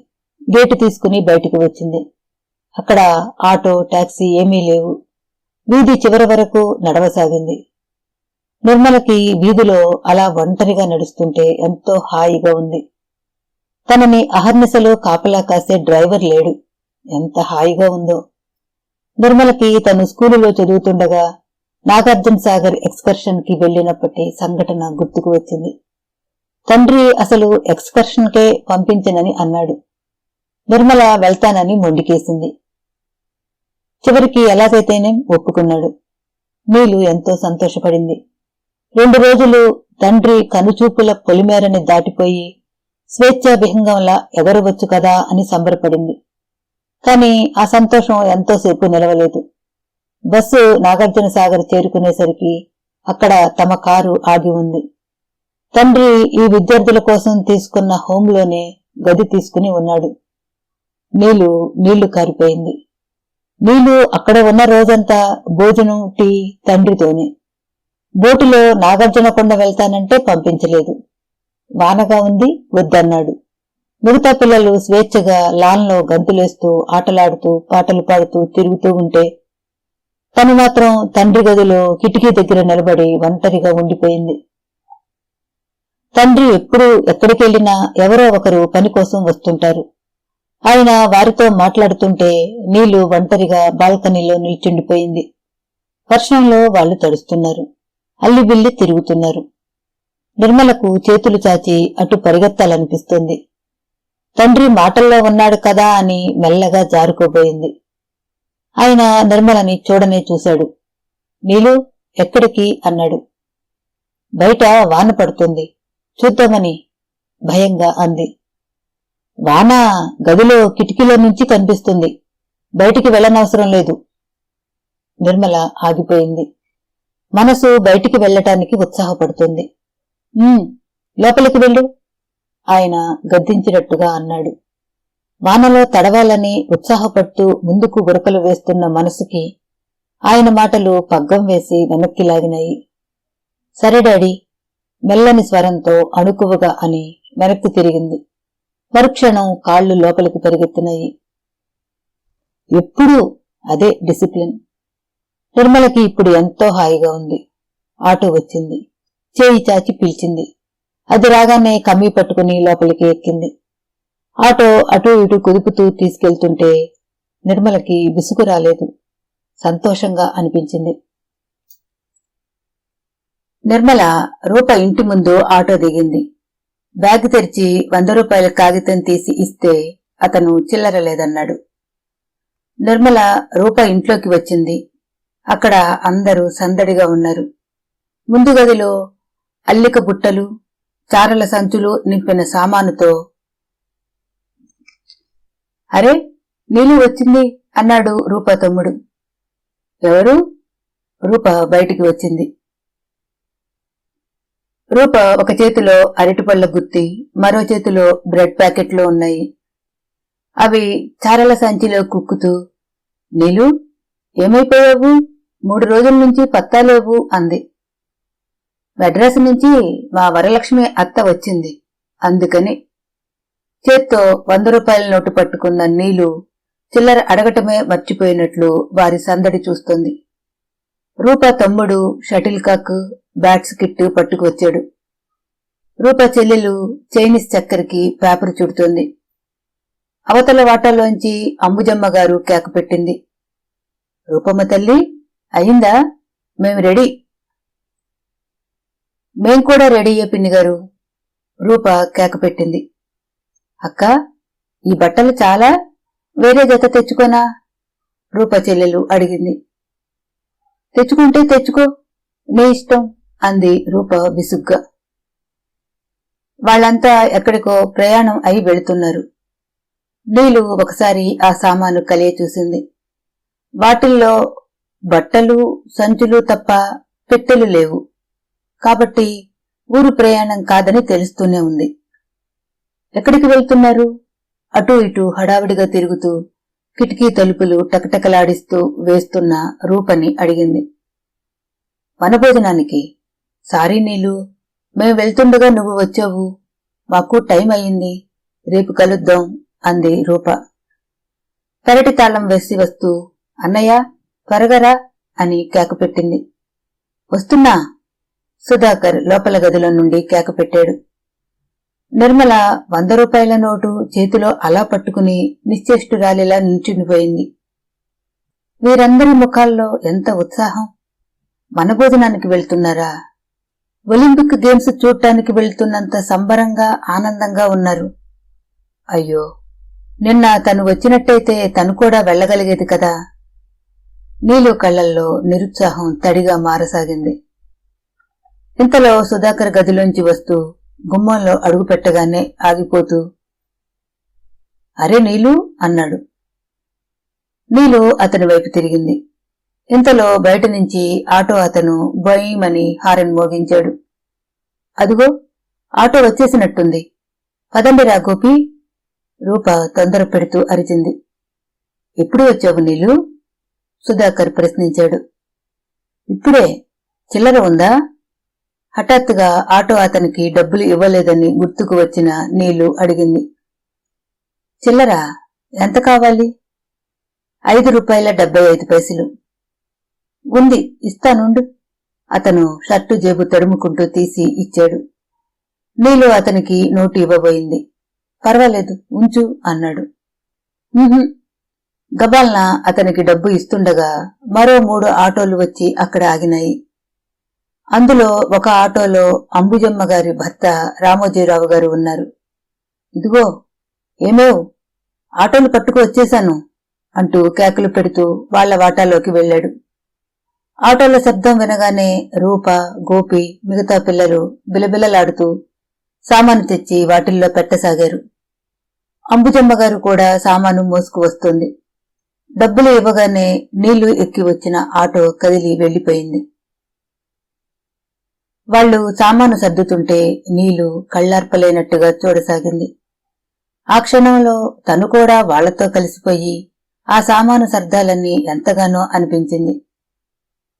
గేటు తీసుకుని బయటికి వచ్చింది. అక్కడ ఆటో, టాక్సీ ఏమీ లేవు. వీధి చివరి వరకు నడవసాగింది. నిర్మలకి వీధిలో అలా ఒంటరిగా నడుస్తుంటే ఎంతో హాయిగా ఉంది. తనని అహర్నిశలో కాపలా కాసే డ్రైవర్ లేడు. ఎంత హాయిగా ఉందో. నిర్మలకి తను స్కూలులో చదువుతుండగా నాగార్జున సాగర్ ఎక్స్కర్షన్ కి వెళ్లినప్పటి సంఘటన గుర్తుకు వచ్చింది. తండ్రి అసలు ఎక్స్కర్షన్ కే పంపించనని అన్నాడు. నిర్మల వెళ్తానని మొండికేసింది. చివరికి ఎలాగైతేనే ఒప్పుకున్నాడు. నీలు ఎంతో సంతోషపడింది. 2 రోజులు తండ్రి కనుచూపుల పొలిమేరని దాటిపోయి స్వేచ్ఛాభిహంగంలా ఎగరవచ్చు కదా అని సంబరపడింది. కాని ఆ సంతోషం ఎంతోసేపు నిలవలేదు. బస్సు నాగార్జున సాగర్ చేరుకునేసరికి అక్కడ తమ కారు ఆగి ఉంది. తండ్రి ఈ విద్యార్థుల కోసం తీసుకున్న హోంలోనే గది తీసుకుని ఉన్నాడు. నీళ్లు కారిపోయింది. నీళ్లు అక్కడ ఉన్న రోజంతా భోజనం, టీ తండ్రితోనే. బోటులో నాగార్జునకొండ వెళ్తానంటే పంపించలేదు. వానగా ఉంది, వద్దన్నాడు. మిగతా పిల్లలు స్వేచ్ఛగా లాన్లో గంతులేస్తూ, ఆటలాడుతూ, పాటలు పాడుతూ తిరుగుతూ ఉంటే తను మాత్రం తండ్రి గదిలో కిటికీ దగ్గర నిలబడి ఒంటరిగా ఉండిపోయింది. తండ్రి ఎప్పుడు ఎక్కడికెళ్లినా ఎవరో ఒకరు పని కోసం వస్తుంటారు. ఆయన వారితో మాట్లాడుతుంటే నీళ్లు ఒంటరిగా బాల్కనీలో నిల్చుండిపోయింది. వర్షంలో వాళ్లు తడుస్తున్నారు. అల్లిబిల్లి తిరుగుతున్నారు. నిర్మలకు చేతులు చాచి అటు పరిగెత్తాలనిపిస్తోంది. తండ్రి మాటల్లో ఉన్నాడు కదా అని మెల్లగా జారుకోబోయింది. ఆయన నిర్మలని చూడనే చూశాడు. నీలు, ఎక్కడికి అన్నాడు. బయట వాన పడుతుంది, చూద్దామని భయంగా అంది. వాన గదిలో కిటికీలో నుంచి కనిపిస్తుంది, బయటికి వెళ్ళనవసరం లేదు. నిర్మల ఆగిపోయింది. మనసు బయటికి వెళ్లటానికి ఉత్సాహపడుతుంది. లోపలికి వెళ్ళు, ఆయన గద్దించినట్టుగా అన్నాడు. వానలో తడవాలని ఉత్సాహపడుతూ ముందుకు గురకలు వేస్తున్న మనసుకి ఆయన మాటలు పగ్గం వేసి వెనక్కి లాగినాయి. సరే డాడీ, మెల్లని స్వరంతో అణుకువగా అని వెనక్కి తిరిగింది. మరుక్షణం కాళ్లు లోపలికి పరిగెత్తినాయి. ఎప్పుడూ అదే డిసిప్లిన్. నిర్మలకి ఇప్పుడు ఎంతో హాయిగా ఉంది. ఆటో వచ్చింది. చేయి చాచి పిలిచింది. అది రాగానే కమ్మి పట్టుకుని లోపలికి ఎక్కింది. ఆటో అటూ ఇటూ కుదుపుతూ తీసుకెళ్తుంటే నిర్మలకి విసుగు రాలేదు, సంతోషంగా అనిపించింది. నిర్మల రూప ఇంటి ముందు ఆటో దిగింది. బ్యాగ్ తెరిచి 100 రూపాయల కాగితం తీసి ఇస్తే అతను చిల్లర లేదన్నాడు. నిర్మల రూప ఇంట్లోకి వచ్చింది. అక్కడ అందరూ సందడిగా ఉన్నారు. ముందు గదిలో అల్లిక బుట్టలు, చారల సంచులు నింపిన సామానుతో అరే నీళ్ళు వచ్చింది అన్నాడు రూప తమ్ముడు. ఎవరు? రూప బయటికి వచ్చింది. రూప ఒక చేతిలో అరటిపళ్ళ గుత్తి, మరో చేతిలో బ్రెడ్ ప్యాకెట్లు ఉన్నాయి. అవి చారల సంచిలో కుక్కుతూ, నీలు ఏమైపోయావు? 3 రోజుల నుంచి పత్తాలేవు అంది. మెడ్రాస్ నుంచి మా వరలక్ష్మి అత్త వచ్చింది, అందుకని. చేత్తో 100 రూపాయల నోటు పట్టుకున్న నీలు చిల్లర అడగటమే మర్చిపోయినట్లు వారి సందడి చూస్తుంది. రూప తమ్ముడు షటిల్ కాక్, బ్యాట్స్ కిట్ పట్టుకు వచ్చాడు. రూప చెల్లెలు చైనీస్ చక్కెరకి పేపర్ చుడుతోంది. అవతల వాటాలోంచి అంబుజమ్మ గారు కేక పెట్టింది. రూపమ్మ తల్లి, అయిందా? మేం రెడీ. మేం కూడా రెడీయే పిన్ని గారు, రూప కేక పెట్టింది. అక్క, ఈ బట్టలు చాలా, వేరే జత తెచ్చుకోనా? రూప చెల్లెలు అడిగింది. తెచ్చుకుంటే తెచ్చుకో, నీ ఇష్టం అంది రూప విసుగ్గా. వాళ్లంతా ఎక్కడికో ప్రయాణం అయి వెళుతున్నారు. నీలు ఒకసారి ఆ సామాను కలియ చూసింది. వాటిల్లో బట్టలు, సంచులు తప్ప పెట్టెలు లేవు. కాబట్టి ఊరు ప్రయాణం కాదని తెలుస్తూనే ఉంది. ఎక్కడికి వెళ్తున్నారు? అటూ ఇటూ హడావిడిగా తిరుగుతూ కిటికీ తలుపులు టకటకలాడిస్తూ వేస్తున్న రూపని అడిగింది. వనభోజనానికి. సారీ నీలు, మేం వెళ్తుండగా నువ్వు వచ్చావు. మాకు టైం అయింది, రేపు కలుద్దాం అంది రూప. పెరటి తాళం వేసి వస్తూ, అన్నయ్య త్వరగరా అని కేకపెట్టింది. వస్తున్నా, సుధాకర్ లోపల గదిలో నుండి కేకపెట్టాడు. నిర్మల 100 రూపాయల నోటు చేతిలో అలా పట్టుకుని నిశ్చేష్టురాలిలా నిల్చుండిపోయింది. వీరందరి ముఖాల్లో ఎంత ఉత్సాహం! వనభోజనానికి వెళ్తున్నారా? ఒలింపిక్ గేమ్స్ చూడటానికి వెళ్తున్నంత సంబరంగా ఆనందంగా ఉన్నారు. అయ్యో, నిన్న తను వచ్చినట్టయితే తను కూడా వెళ్లగలిగేది కదా. నీలు కళ్లల్లో నిరుత్సాహం తడిగా మారసాగింది. ఇంతలో సుధాకర్ గదిలోంచి వస్తూ గుమ్మంలో అడుగు పెట్టగానే ఆగిపోతూ, అరే నీలు అన్నాడు. నీలు అతని వైపు తిరిగింది. ఇంతలో బయట నుంచి ఆటో అతను బొయ్యమని హారన్ మోగించాడు. అదుగో ఆటో వచ్చేసినట్టుంది, పదండిరా గోపి, రూప తొందర పెడుతూ అరిచింది. ఎప్పుడు వచ్చావు నీలు? సుధాకర్ ప్రశ్నించాడు. ఇప్పుడే. చిల్లర ఉందా? హఠాత్తుగా ఆటో అతనికి డబ్బులు ఇవ్వలేదని గుర్తుకు వచ్చిన నీలు అడిగింది. చిల్లరా ఎంత కావాలి? 5 రూపాయల 75 పైసలు. ఉంది, ఇస్తానుండు. అతను షర్టు జేబు తడుముకుంటూ తీసి ఇచ్చాడు. నీలు అతనికి నోటు ఇవ్వబోయింది. పర్వాలేదు, ఉంచు అన్నాడు. గబాల్న అతనికి డబ్బు ఇస్తుండగా మరో 3 ఆటోలు వచ్చి అక్కడ ఆగినాయి. అందులో ఒక ఆటోలో అంబుజమ్మ గారి భర్త రామోజీరావు గారు ఉన్నారు. ఇదిగో ఏమేవ్, ఆటోలు పట్టుకు వచ్చేశాను అంటూ కేకలు పెడుతూ వాళ్ల వాటాలోకి వెళ్లాడు. ఆటోల శబ్దం వినగానే రూప, గోపి, మిగతా పిల్లలు బిలబిలలాడుతూ సామాను తెచ్చి వాటిల్లో పెట్టసాగారు. అంబుజమ్మ గారు కూడా సామాను మోసుకు వస్తుంది. డబ్బులు ఇవ్వగానే నీళ్లు ఎక్కి వచ్చిన ఆటో కదిలి వెళ్లిపోయింది. వాళ్లు సామాను సర్దుతుంటే నీళ్లు కళ్లార్పలేనట్టుగా చూడసాగింది. ఆ క్షణంలో తను కూడా వాళ్లతో కలిసిపోయి ఆ సామాను సర్దాలన్నీ ఎంతగానో అనిపించింది.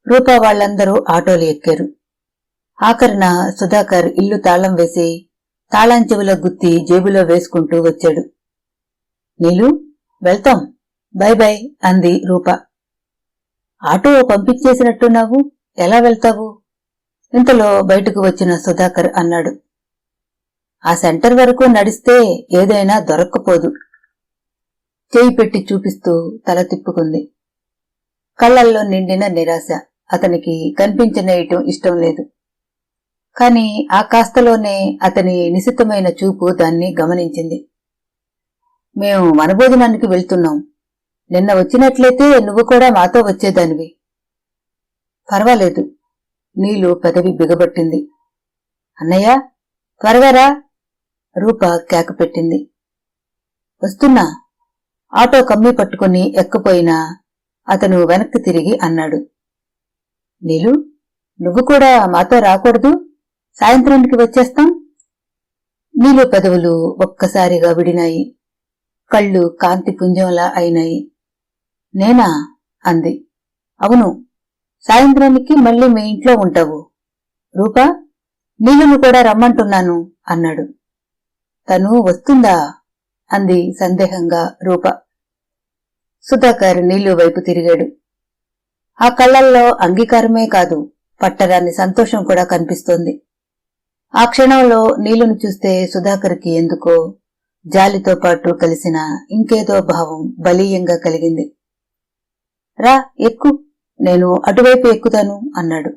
రూప వాళ్లందరూ ఆటోలు ఎక్కారు. ఆఖరిన సుధాకర్ ఇల్లు తాళం వేసి తాళం చెవుల గుత్తి జేబులో వేసుకుంటూ వచ్చాడు. నీలు, వెళ్తాం, బై బై అంది రూప. ఆటో పంపించేసినట్టున్నావు, ఎలా వెళ్తావు? ఇంతలో బయటకు వచ్చిన సుధాకర్ అన్నాడు. ఆ సెంటర్ వరకు నడిస్తే ఏదైనా దొరక్కపోదు. చేయి పెట్టి చూపిస్తూ తల తిప్పుకుంది. కళ్లల్లో నిండిన నిరాశ. అతనికి కనిపించనేయటం ఇష్టం లేదు. కాని ఆ కాస్తలోనే అతని నిశితమైన చూపు దాన్ని గమనించింది. మేం వనభోజనానికి వెళ్తున్నాం. నిన్న వచ్చినట్లయితే నువ్వు కూడా మాతో వచ్చేదానివి. పర్వాలేదు. నీలు పెదవి బిగబట్టింది. అన్నయ్య, త్వరగా రా. రూప కేక పెట్టింది. వస్తున్నా. ఆటో కమ్మి పట్టుకుని ఎక్కపోయినా అతను వెనక్కి తిరిగి అన్నాడు. నీలు, నువ్వు కూడా మాతో రాకూడదు? సాయంత్రానికి వచ్చేస్తాం. నీలు పెదవులు ఒక్కసారిగా విడినాయి. కళ్ళు కాంతి పుంజంలా అయినాయి. నేనా? అంది. అవును, సాయంత్రానికి మళ్ళీ మీ ఇంట్లో ఉంటావు. రూపా, నీలును కూడా రమ్మంటున్నాను అన్నాడు. తను వస్తుందా? అంది సందేహంగా రూప. సుధాకర్ నీలు వైపు తిరిగాడు. ఆ కళ్లల్లో అంగీకారమే కాదు, పట్టరాని సంతోషం కూడా కనిపిస్తోంది. ఆ క్షణంలో నీలును చూస్తే సుధాకర్కి ఎందుకో జాలితో పాటు కలిసిన ఇంకేదో భావం బలీయంగా కలిగింది. రా, ఎక్కు, నేను అటువైపు ఎక్కుతాను అన్నాడు.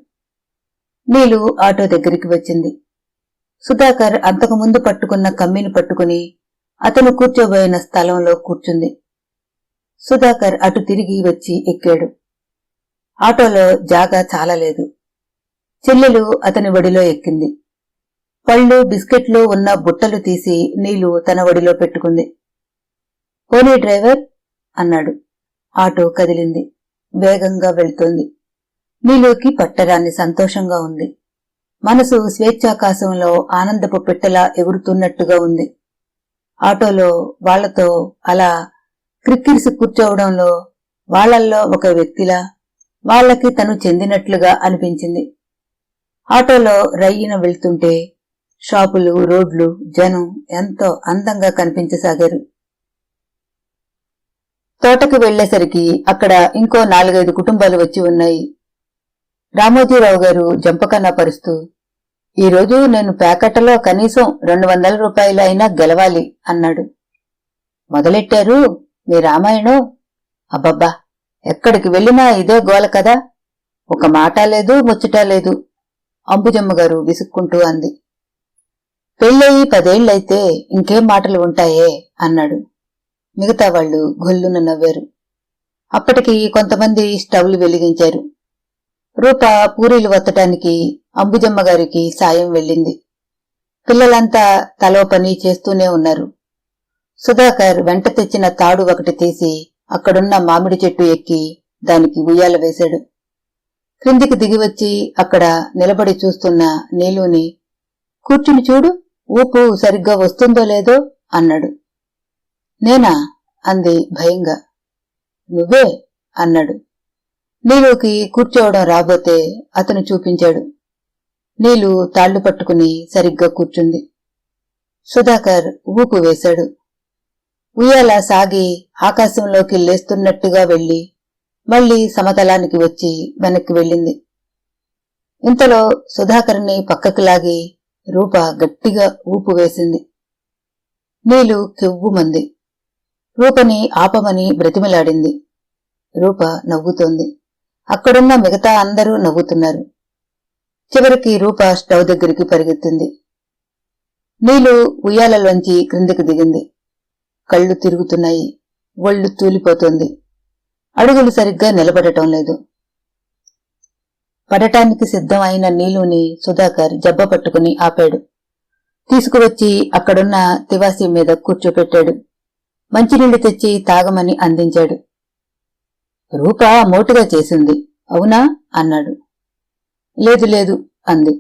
నీలు ఆటో దగ్గరికి వచ్చింది. సుధాకర్ అంతకుముందు పట్టుకున్న కమ్మిని పట్టుకుని అతను కూర్చోబోయిన స్థలంలో కూర్చుంది. సుధాకర్ అటు తిరిగి వచ్చి ఎక్కాడు. ఆటోలో జాగా చాలలేదు. చెల్లెలు అతని ఒడిలో ఎక్కింది. పళ్ళు, బిస్కెట్లు ఉన్న బుట్టలు తీసి నీలు తన ఒడిలో పెట్టుకుంది. పోనీ డ్రైవర్ అన్నాడు. ఆటో కదిలింది. వేగంగా వెళ్తోంది. నీలుకి పట్టరాన్ని సంతోషంగా ఉంది. మనసు స్వేచ్ఛాకాశంలో ఆనందపు పిట్టలా ఎగురుతున్నట్టుగా ఉంది. ఆటోలో వాళ్లతో అలా క్రిక్కిరిసి కూర్చోవడంలో వాళ్లల్లో ఒక వ్యక్తిలా, వాళ్లకి తను చెందినట్లుగా అనిపించింది. ఆటోలో రయ్యిన వెళ్తుంటే షాపులు, రోడ్లు, జనం ఎంతో అందంగా కనిపించసాగారు. తోటకి వెళ్లేసరికి అక్కడ ఇంకో 4-5 కుటుంబాలు వచ్చి ఉన్నాయి. రామోజీరావు గారు జంపకన్నా పరుస్తూ, ఈరోజు నేను ప్యాకెట్లో కనీసం 200 రూపాయలు అయినా గెలవాలి అన్నాడు. మొదలెట్టారు మీ రామాయణం? అబ్బబ్బా, ఎక్కడికి వెళ్ళినా ఇదే గోల కదా. ఒక మాట లేదు, ముచ్చట లేదు అంబుజమ్మగారు విసుక్కుంటూ అంది. పెళ్ళయి 10 ఏళ్లయితే ఇంకేం మాటలు ఉంటాయే అన్నాడు. మిగతా వాళ్లు గొల్లున నవ్వారు. అప్పటికి కొంతమంది స్టవ్లు వెలిగించారు. రూప పూరీలు వత్తటానికి అంబుజమ్మగారికి సాయం వెళ్ళింది. పిల్లలంతా తలో పని చేస్తూనే ఉన్నారు. సుధాకర్ వెంట తెచ్చిన తాడు ఒకటి తీసి అక్కడున్న మామిడి చెట్టు ఎక్కి దానికి ఉయ్యాల వేశాడు. క్రిందికి దిగివచ్చి అక్కడ నిలబడి చూస్తున్న నీలుని, కూర్చుని చూడు, ఊపు సరిగ్గా వస్తుందో లేదో అన్నాడు. నేనా? అంది భయంగా. నువ్వే అన్నాడు. నీలుకి కూర్చోవడం రాబోతే అతను చూపించాడు. నీలు తాళ్లు పట్టుకుని సరిగ్గా కూర్చుంది. సుధాకర్ ఊపు వేశాడు. ఉయ్యాల సాగి ఆకాశంలోకి లేస్తున్నట్టుగా వెళ్లి మళ్లీ సమతలానికి వచ్చి వెనక్కి వెళ్ళింది. ఇంతలో సుధాకర్ని పక్కకు లాగి రూప గట్టిగా ఊపు వేసింది. నీలు కెవ్వుమంది. రూపని ఆపమని బ్రతిమలాడింది. రూప నవ్వుతోంది. అక్కడున్న మిగతా అందరూ నవ్వుతున్నారు. చివరికి రూప స్టవ్ దగ్గరికి పరిగెత్తింది. నీలు ఉయ్యాలలోంచి క్రిందికి దిగింది. కళ్ళు తిరుగుతున్నాయి. ఒళ్ళు తూలిపోతోంది. అడుగులు సరిగ్గా నిలబడటం లేదు. పడటానికి సిద్ధం అయిన నీలుని సుధాకర్ జబ్బ పట్టుకుని ఆపాడు. తీసుకువచ్చి అక్కడున్న తివాసీ మీద కూర్చోపెట్టాడు. మంచినీళ్లు తెచ్చి తాగమని అందించాడు. రూప మోటుగా చేసింది, అవునా అన్నాడు. లేదు లేదు అంది.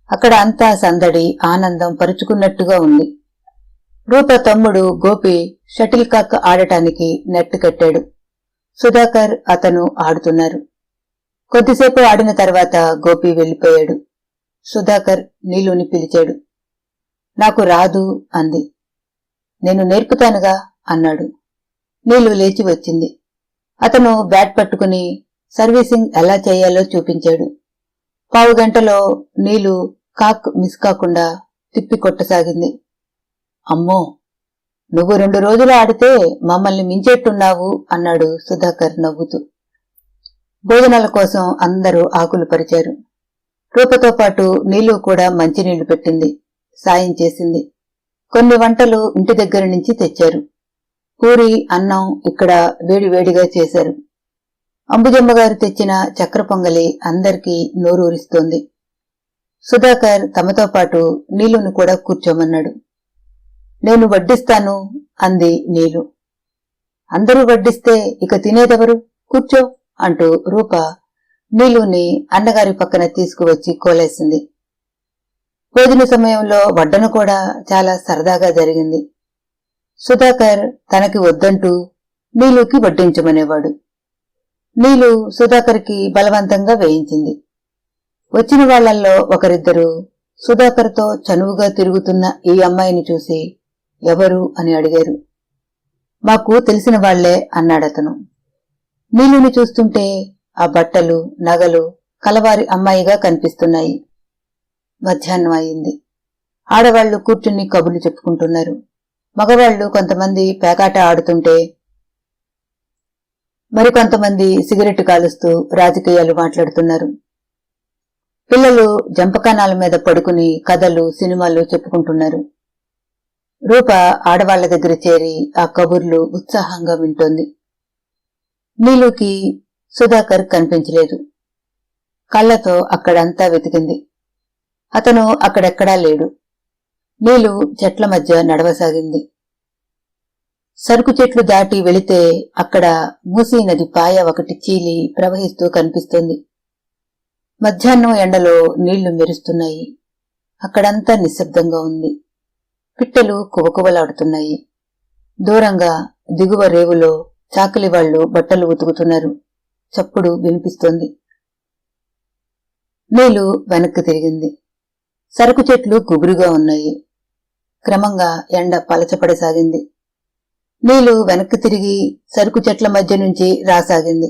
అక్కడ అంతా సందడి, ఆనందం పరుచుకున్నట్టుగా ఉంది. రూప తమ్ముడు గోపి షటిల్ కాక్ ఆడటానికి నెట్ కట్టాడు. సుధాకర్ అతను ఆడుతున్నారు. కొద్దిసేపు ఆడిన తర్వాత గోపి వెళ్లిపోయాడు. సుధాకర్ నీలుని పిలిచాడు. నాకు రాదు అంది. నేను నేర్పుతానుగా అన్నాడు. నీలు లేచి వచ్చింది. అతను బ్యాట్ పట్టుకుని సర్వీసింగ్ ఎలా చేయాలో చూపించాడు. పావుగంటలో నీలు కాక్ మిస్ కాకుండా తిప్పి కొట్టసాగింది. అమ్మో, నువ్వు 2 రోజులు ఆడితే మమ్మల్ని మించేట్టున్నావు అన్నాడు సుధాకర్ నవ్వుతూ. భోజనాల కోసం అందరూ ఆకులు పరిచారు. రూపతో పాటు నీలు కూడా మంచినీళ్లు పెట్టింది, సాయం చేసింది. కొన్ని వంటలు ఇంటి దగ్గర నుంచి తెచ్చారు. పూరి, అన్నం ఇక్కడ వేడివేడిగా చేశారు. అంబుజమ్మగారు తెచ్చిన చక్కెర పొంగలి అందరికీ నోరూరిస్తోంది. సుధాకర్ తమతో పాటు నీలును కూడా కూర్చోమన్నాడు. నేను వడ్డిస్తాను అంది నీలు. అందరూ వడ్డిస్తే ఇక తినేదెవరు, కూర్చో అంటూ రూప నీలుని అన్నగారి పక్కన తీసుకువచ్చి కోలేసింది. భోజన సమయంలో వడ్డన కూడా చాలా సరదాగా జరిగింది. సుధాకర్ తనకి వద్దంటూ నీలుకి వడ్డించమనేవాడు. నీలు సుధాకర్కి బలవంతంగా వేయించింది. వచ్చిన వాళ్లల్లో ఒకరిద్దరు సుధాకర్తో చనువుగా తిరుగుతున్న ఈ అమ్మాయిని చూసి ఎవరు అని అడిగారు. మాకు తెలిసిన వాళ్లే అన్నాడతను. నీలుని చూస్తుంటే ఆ బట్టలు, నగలు కలవారి అమ్మాయిగా కనిపిస్తున్నాయి. మధ్యాహ్నం అయింది. ఆడవాళ్లు కూర్చుని కబుర్లు చెప్పుకుంటున్నారు. మగవాళ్లు కొంతమంది పేకాట ఆడుతుంటే మరికొంతమంది సిగరెట్ కాలుస్తూ రాజకీయాలు మాట్లాడుతున్నారు. పిల్లలు జంపకానాల మీద పడుకుని కథలు, సినిమాలు చెప్పుకుంటున్నారు. రూప ఆడవాళ్ల దగ్గర చేరి ఆ కబుర్లు ఉత్సాహంగా వింటోంది. నీలుకి సుధాకర్ కనిపించలేదు. కళ్లతో అక్కడంతా వెతికింది. అతను అక్కడెక్కడా లేడు. నీలు చెట్ల మధ్య నడవసాగింది. సరుకు చెట్లు దాటి వెళితే అక్కడ మూసీ నది పాయ ఒకటి చీలి ప్రవహిస్తూ కనిపిస్తోంది. మధ్యాహ్నం ఎండలో నీళ్లు మెరుస్తున్నాయి. అక్కడంతా నిశ్శబ్దంగా ఉంది. పిట్టలు కువకువలాడుతున్నాయి. దూరంగా దిగువ రేవులో చాకలివాళ్లు బట్టలు ఉతుకుతున్నారు. చప్పుడు వినిపిస్తోంది. నీలు వెనక్కి తిరిగింది. సరుకు చెట్లు గుబురుగా ఉన్నాయి. క్రమంగా ఎండ పలచపడసాగింది. నీలు వెనక్కి తిరిగి సరుకు చెట్ల మధ్య నుంచి రాసాగింది.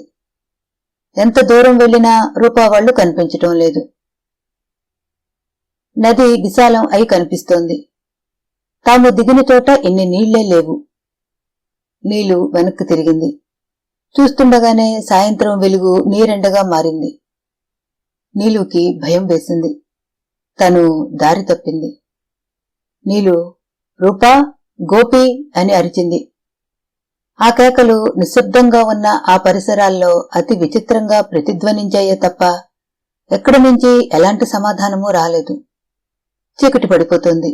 ఎంత దూరం వెళ్లినా రూపావాళ్లు కనిపించటం లేదు. నది విశాలం అయి కనిపిస్తోంది. తాము దిగిన చోట ఇన్ని నీళ్లే లేవు. నీలు వెనక్కి తిరిగింది. చూస్తుండగానే సాయంత్రం వెలుగు నీరెండగా మారింది. నీలుకి భయం వేసింది. తను దారి తప్పింది. నీలు రూపా, గోపి అని అరిచింది. ఆ కేకలు నిశ్శబ్దంగా ఉన్న ఆ పరిసరాల్లో అతి విచిత్రంగా ప్రతిధ్వనించాయే తప్ప ఎక్కడి నుంచి ఎలాంటి సమాధానమూ రాలేదు. చీకటి పడిపోతుంది.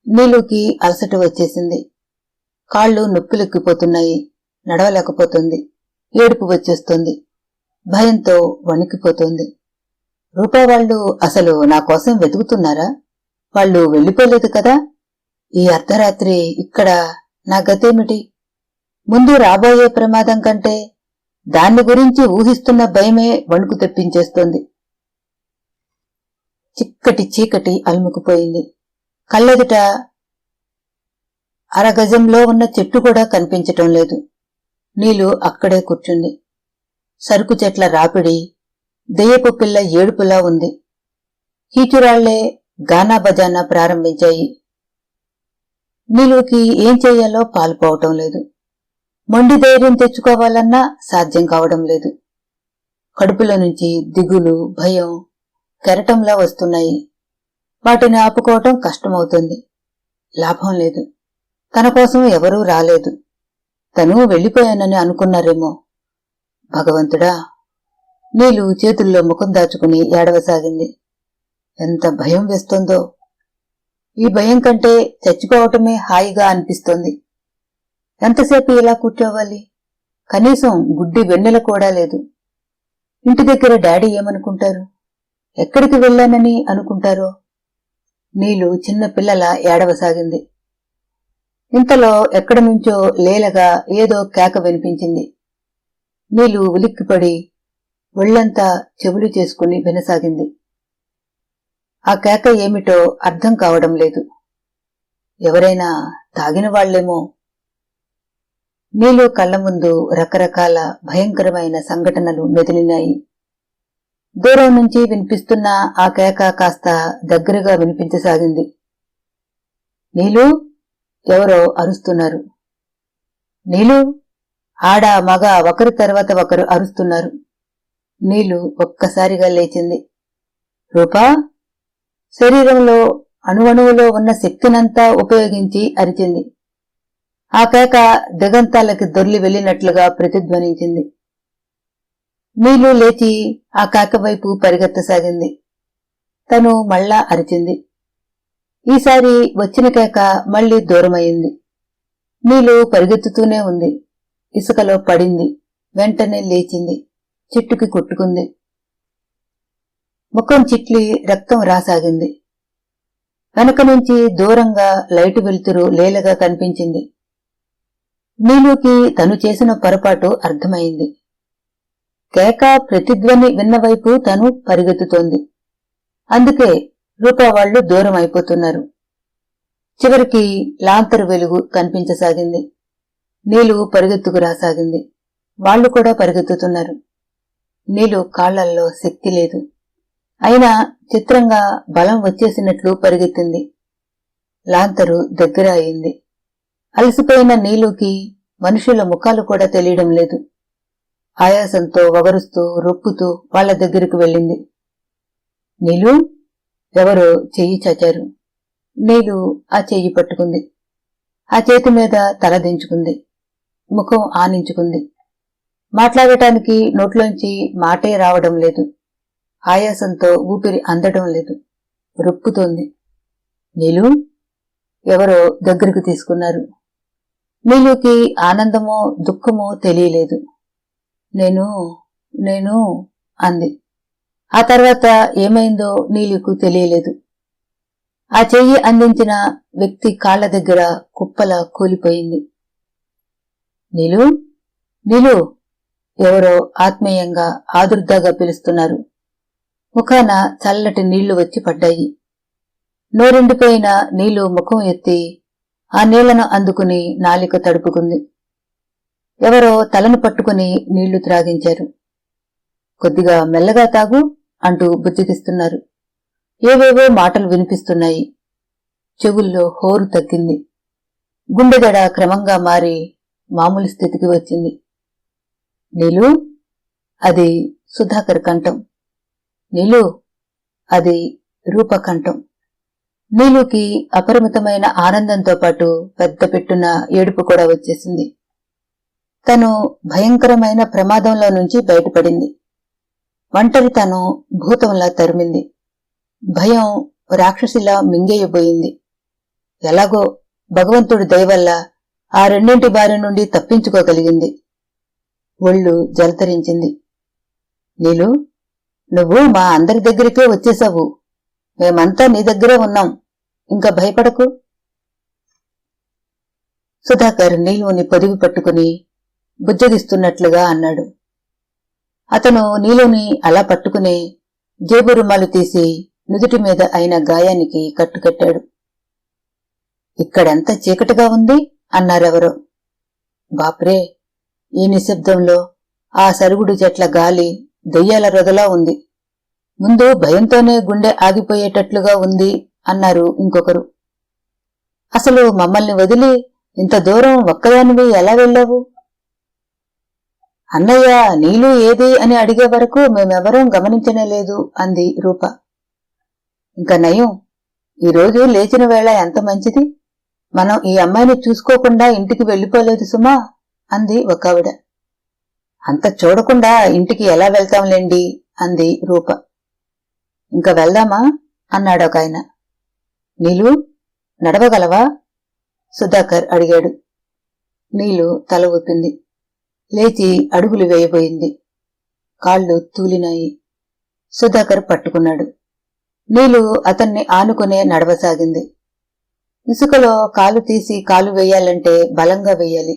నీలుకి అలసట వచ్చేసింది. కాళ్లు నొప్పిలెక్కిపోతున్నాయి. నడవలేకపోతుంది. ఏడుపు వచ్చేస్తోంది. భయంతో వణికిపోతోంది. రూపావాళ్లు అసలు నా కోసం వెతుకుతున్నారా? వాళ్ళు వెళ్లిపోలేదు కదా? ఈ అర్ధరాత్రి ఇక్కడ నా గతేమిటి? ముందు రాబోయే ప్రమాదం కంటే దాన్ని గురించి ఊహిస్తున్న భయమే వణుకు తెప్పించేస్తోంది. చిక్కటి చీకటి అలుముకుపోయింది. కళ్ళెదుట అరగజంలో ఉన్న చెట్టు కూడా కనిపించటం లేదు. నీలు అక్కడే కూర్చుంది. సరుకు చెట్ల రాపిడి దెయ్యపు పిల్ల ఏడుపులా ఉంది. కీచురాళ్లే గానా బజానా ప్రారంభించాయి. నీలుకి ఏం చెయ్యాలో పాలుపోవటం లేదు. మొండి ధైర్యం తెచ్చుకోవాలన్నా సాధ్యం కావడం లేదు. కడుపులో నుంచి దిగులు, భయం కెరటంలా వస్తున్నాయి. వాటిని ఆపుకోవటం కష్టమవుతుంది. లాభం లేదు. తన కోసం ఎవరూ రాలేదు. తను వెళ్లిపోయానని అనుకున్నారేమో. భగవంతుడా! నీలు చేతుల్లో ముఖం దాచుకుని ఏడవసాగింది. ఎంత భయం వేస్తోందో. ఈ భయం కంటే చచ్చిపోవటమే హాయిగా అనిపిస్తోంది. ఎంతసేపు ఇలా కూర్చోవాలి? కనీసం గుడ్డి వెన్నెల కూడా లేదు. ఇంటి దగ్గర డాడీ ఏమనుకుంటారు? ఎక్కడికి వెళ్లానని అనుకుంటారో? నీలు చిన్న పిల్లలా ఏడవసాగింది. ఇంతలో ఎక్కడి నుంచో లేలగా ఏదో కేక వినిపించింది. నీలు ఉలిక్కిపడి ఒళ్లంతా చెవులు చేసుకుని వినసాగింది. ఆ కేక ఏమిటో అర్థం కావడం లేదు. ఎవరైనా తాగిన వాళ్లేమో. నీలు కళ్ల ముందు రకరకాల భయంకరమైన సంఘటనలు మెదిలినాయి. దూరం నుంచి వినిపిస్తున్న ఆ కేక కాస్త దగ్గరగా వినిపించసాగింది. నీలు, ఎవరో అరుస్తున్నారు. నీలు! ఆడ మగ ఒకరి తర్వాత ఒకరు అరుస్తున్నారు. నీలు ఒక్కసారిగా లేచింది. రూపా! శరీరంలో అణువణువులో ఉన్న శక్తినంతా ఉపయోగించి అరిచింది. ఆ కేక దిగంతాలకి దొర్లి వెళ్లినట్లుగా ప్రతిధ్వనించింది. నీలు లేచి ఆ కేక వైపు పరిగెత్తసాగింది. తను మళ్ళా అరిచింది. ఈసారి వచ్చిన కేక మళ్లీ దూరమయ్యింది. నీలు పరిగెత్తుతూనే ఉంది. ఇసుకలో పడింది. వెంటనే లేచింది. చెట్టుకి కొట్టుకుంది. ముఖం చిట్లి రక్తం రాసాగింది. వెనక నుంచి దూరంగా లైటు వెలుతురు లేలగా కనిపించింది. నీలుకి తను చేసిన పొరపాటు అర్థమైంది. కేక ప్రతిధ్వని విన్నవైపు తను పరిగెత్తుతోంది. అందుకే రూపా వాళ్లు దూరం అయిపోతున్నారు. చివరికి లాంతరు వెలుగు కనిపించసాగింది. నీలు పరిగెత్తుకు రాసాగింది. వాళ్లు కూడా పరిగెత్తుతున్నారు. నీలు కాళ్లల్లో శక్తి లేదు. అయినా చిత్రంగా బలం వచ్చేసినట్లు పరిగెత్తింది. లాంతరు దగ్గర అయింది. అలసిపోయిన నీలుకి మనుషుల ముఖాలు కూడా తెలియడం లేదు. ఆయాసంతో వగరుస్తూ రొప్పుతూ వాళ్ల దగ్గరకు వెళ్ళింది. నీలు! ఎవరో చెయ్యి చాచారు. నీలు ఆ చెయ్యి పట్టుకుంది. ఆ చేతి మీద తల దించుకుంది. ముఖం ఆనించుకుంది. మాట్లాడటానికి నోట్లోంచి మాటే రావడం లేదు. ఆయాసంతో ఊపిరి అందడం లేదు. రొప్పుతోంది. నీలు! ఎవరో దగ్గరకు తీసుకున్నారు. నీలుకి ఆనందమో దుఃఖమో తెలియలేదు. నేను అంది. ఆ తర్వాత ఏమైందో నీలుకు తెలియలేదు. ఆ చెయ్యి అందించిన వ్యక్తి కాళ్ల దగ్గర కుప్పలా కూలిపోయింది. నీలు! నీలు! ఎవరో ఆత్మీయంగా ఆదుర్దాగా పిలుస్తున్నారు. ముఖాన చల్లటి నీళ్లు వచ్చి పడ్డాయి. నోరెండిపోయిన నీలు ముఖం ఎత్తి ఆ నీళ్లను అందుకుని నాలిక తడుపుకుంది. ఎవరో తలను పట్టుకుని నీళ్లు త్రాగించారు. కొద్దిగా మెల్లగా తాగు అంటూ బుజ్జగిస్తున్నారు. ఏవేవో మాటలు వినిపిస్తున్నాయి. చెవుల్లో హోరు తగ్గింది. గుండెదడ క్రమంగా మారి మామూలు స్థితికి వచ్చింది. నీలు! అది సుధాకర్ కంఠం. నీలు! అది రూపకంఠం. నీలుకి అపరిమితమైన ఆనందంతో పాటు పెద్ద పెట్టున ఏడుపు కూడా వచ్చేసింది. తను భయంకరమైన ప్రమాదంలో నుంచి బయటపడింది. ఒంటరితనం భూతంలా తరిమింది. భయం రాక్షసిలా మింగేయబోయింది. ఎలాగో భగవంతుడి దయవల్ల ఆ రెండింటి బారి నుండి తప్పించుకోగలిగింది. ఒళ్ళు జలతరించింది. నీలు! నువ్వు మా అందరి దగ్గరికే వచ్చేశావు. మేమంతా నీ దగ్గరే ఉన్నాం. ఇంకా భయపడకు. సుధాకర్ నీలుని పొదివి పట్టుకుని బుజ్జగిస్తున్నట్లుగా అన్నాడు. అతను నీలుని అలా పట్టుకునే జేబు రుమాలు తీసి నుదుటి మీద అయిన గాయానికి కట్టుకట్టాడు. ఇక్కడెంత చీకటిగా ఉంది అన్నారెవరో. బాప్రే! ఈ నిశ్శబ్దంలో ఆ సరుగుడు చెట్ల గాలి దెయ్యాల రొదలా ఉంది. ముందు భయంతోనే గుండె ఆగిపోయేటట్లుగా ఉంది అన్నారు ఇంకొకరు. అసలు మమ్మల్ని వదిలి ఇంత దూరం ఒక్కదానివి ఎలా వెళ్ళావు? అన్నయ్య నీలు ఏది అని అడిగే వరకు మేమెవరం గమనించనే లేదు అంది రూప. ఇంకా నయం, ఈరోజు లేచిన వేళ ఎంత మంచిది. మనం ఈ అమ్మాయిని చూసుకోకుండా ఇంటికి వెళ్ళిపోలేదు సుమా అంది ఒకావిడ. అంత చూడకుండా ఇంటికి ఎలా వెళ్తాంలేండి అంది రూప. ఇంకా వెళ్దామా అన్నాడొకాయన. నీలు, నడవగలవా? సుధాకర్ అడిగాడు. నీలు తల ఊపింది. లేచి అడుగులు వేయబోయింది. కాళ్ళు తూలినాయి. సుధాకర్ పట్టుకున్నాడు. నీలు అతన్ని ఆనుకునే నడవసాగింది. ఇసుకలో కాలు తీసి కాలు వేయాలంటే బలంగా వేయాలి.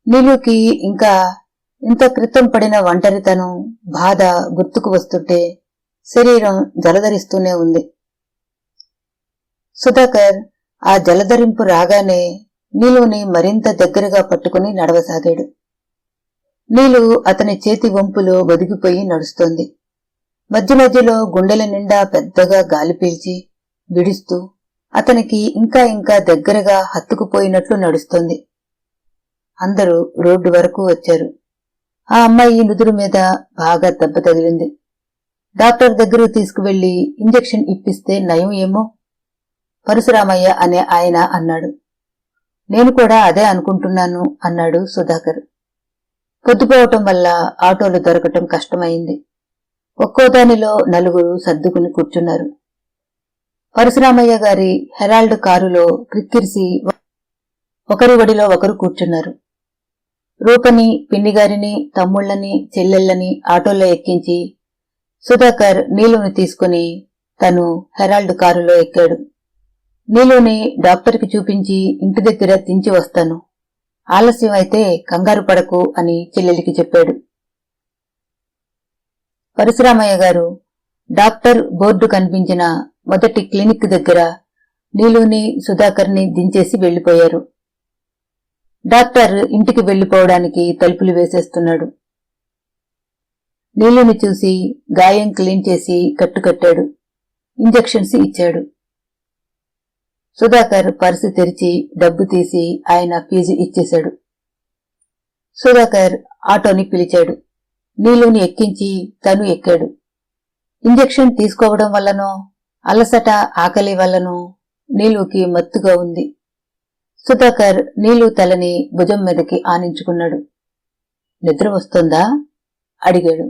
నీలుకి ఇంకా ఇంత క్రితం పడిన ఒంటరితనం, బాధ గుర్తుకు వస్తుంటే శరీరం జలధరిస్తూనే ఉంది. సుధాకర్ ఆ జలధరింపు రాగానే నీలుని మరింత దగ్గరగా పట్టుకుని నడవసాగాడు. నీలు అతని చేతి వంపులో ఒదిగిపోయి నడుస్తోంది. మధ్య మధ్యలో గుండెల నిండా పెద్దగా గాలి పీల్చి విడుస్తూ అతనికి ఇంకా ఇంకా దగ్గరగా హత్తుకుపోయినట్లు నడుస్తోంది. అందరూ రోడ్డు వరకు వచ్చారు. ఆ అమ్మాయి నుదురు మీద బాగా దెబ్బ తగిలింది. డాక్టర్ దగ్గరకు తీసుకువెళ్లి ఇంజెక్షన్ ఇప్పిస్తే నయం ఏమో పరశురామయ్య అనే ఆయన అన్నాడు. నేను కూడా అదే అనుకుంటున్నాను అన్నాడు సుధాకర్. పొద్దుపోవటం వల్ల ఆటోలు దొరకటం కష్టమైంది. ఒక్కోదానిలో నలుగురు సర్దుకుని కూర్చున్నారు. పరశురామయ్య గారి హెరాల్డ్ కారులో క్రిక్కిరిసి ఒకరి వడిలో ఒకరు కూర్చున్నారు. రూపని, పిన్నిగారిని, తమ్ముళ్లని, చెల్లెళ్లని ఆటోలో ఎక్కించి సుధాకర్ నీలుని తీసుకుని తను హెరాల్డ్ కారులో ఎక్కాడు. నీలుని డాక్టర్కి చూపించి ఇంటి దగ్గర దించి వస్తాను, ఆలస్యం అయితే కంగారు పడకు అని చెల్లెలికి చెప్పాడు. పరశురామయ్య గారు డాక్టర్ బోర్డు కనిపించిన మొదటి క్లినిక్ దగ్గర నీలుని, సుధాకర్ని దించేసి వెళ్లిపోయారు. డాక్టర్ ఇంటికి వెళ్లిపోవడానికి తలుపులు వేసేస్తున్నాడు. నీలుని చూసి గాయం క్లీన్ చేసి కట్టుకట్టాడు. ఇంజెక్షన్స్ ఇచ్చాడు. సుధాకర్ పర్సు తెరిచి డబ్బు తీసి ఆయన ఫీజు ఇచ్చేశాడు. సుధాకర్ ఆటోని పిలిచాడు. నీలుని ఎక్కించి తను ఎక్కాడు. ఇంజెక్షన్ తీసుకోవడం వల్లనో అలసట ఆకలి వల్లనో నీలుకి మత్తుగా ఉంది. సుధాకర్ నీలు తలని భుజం మీదకి ఆనించుకున్నాడు. నిద్ర వస్తుందా అడిగాడు.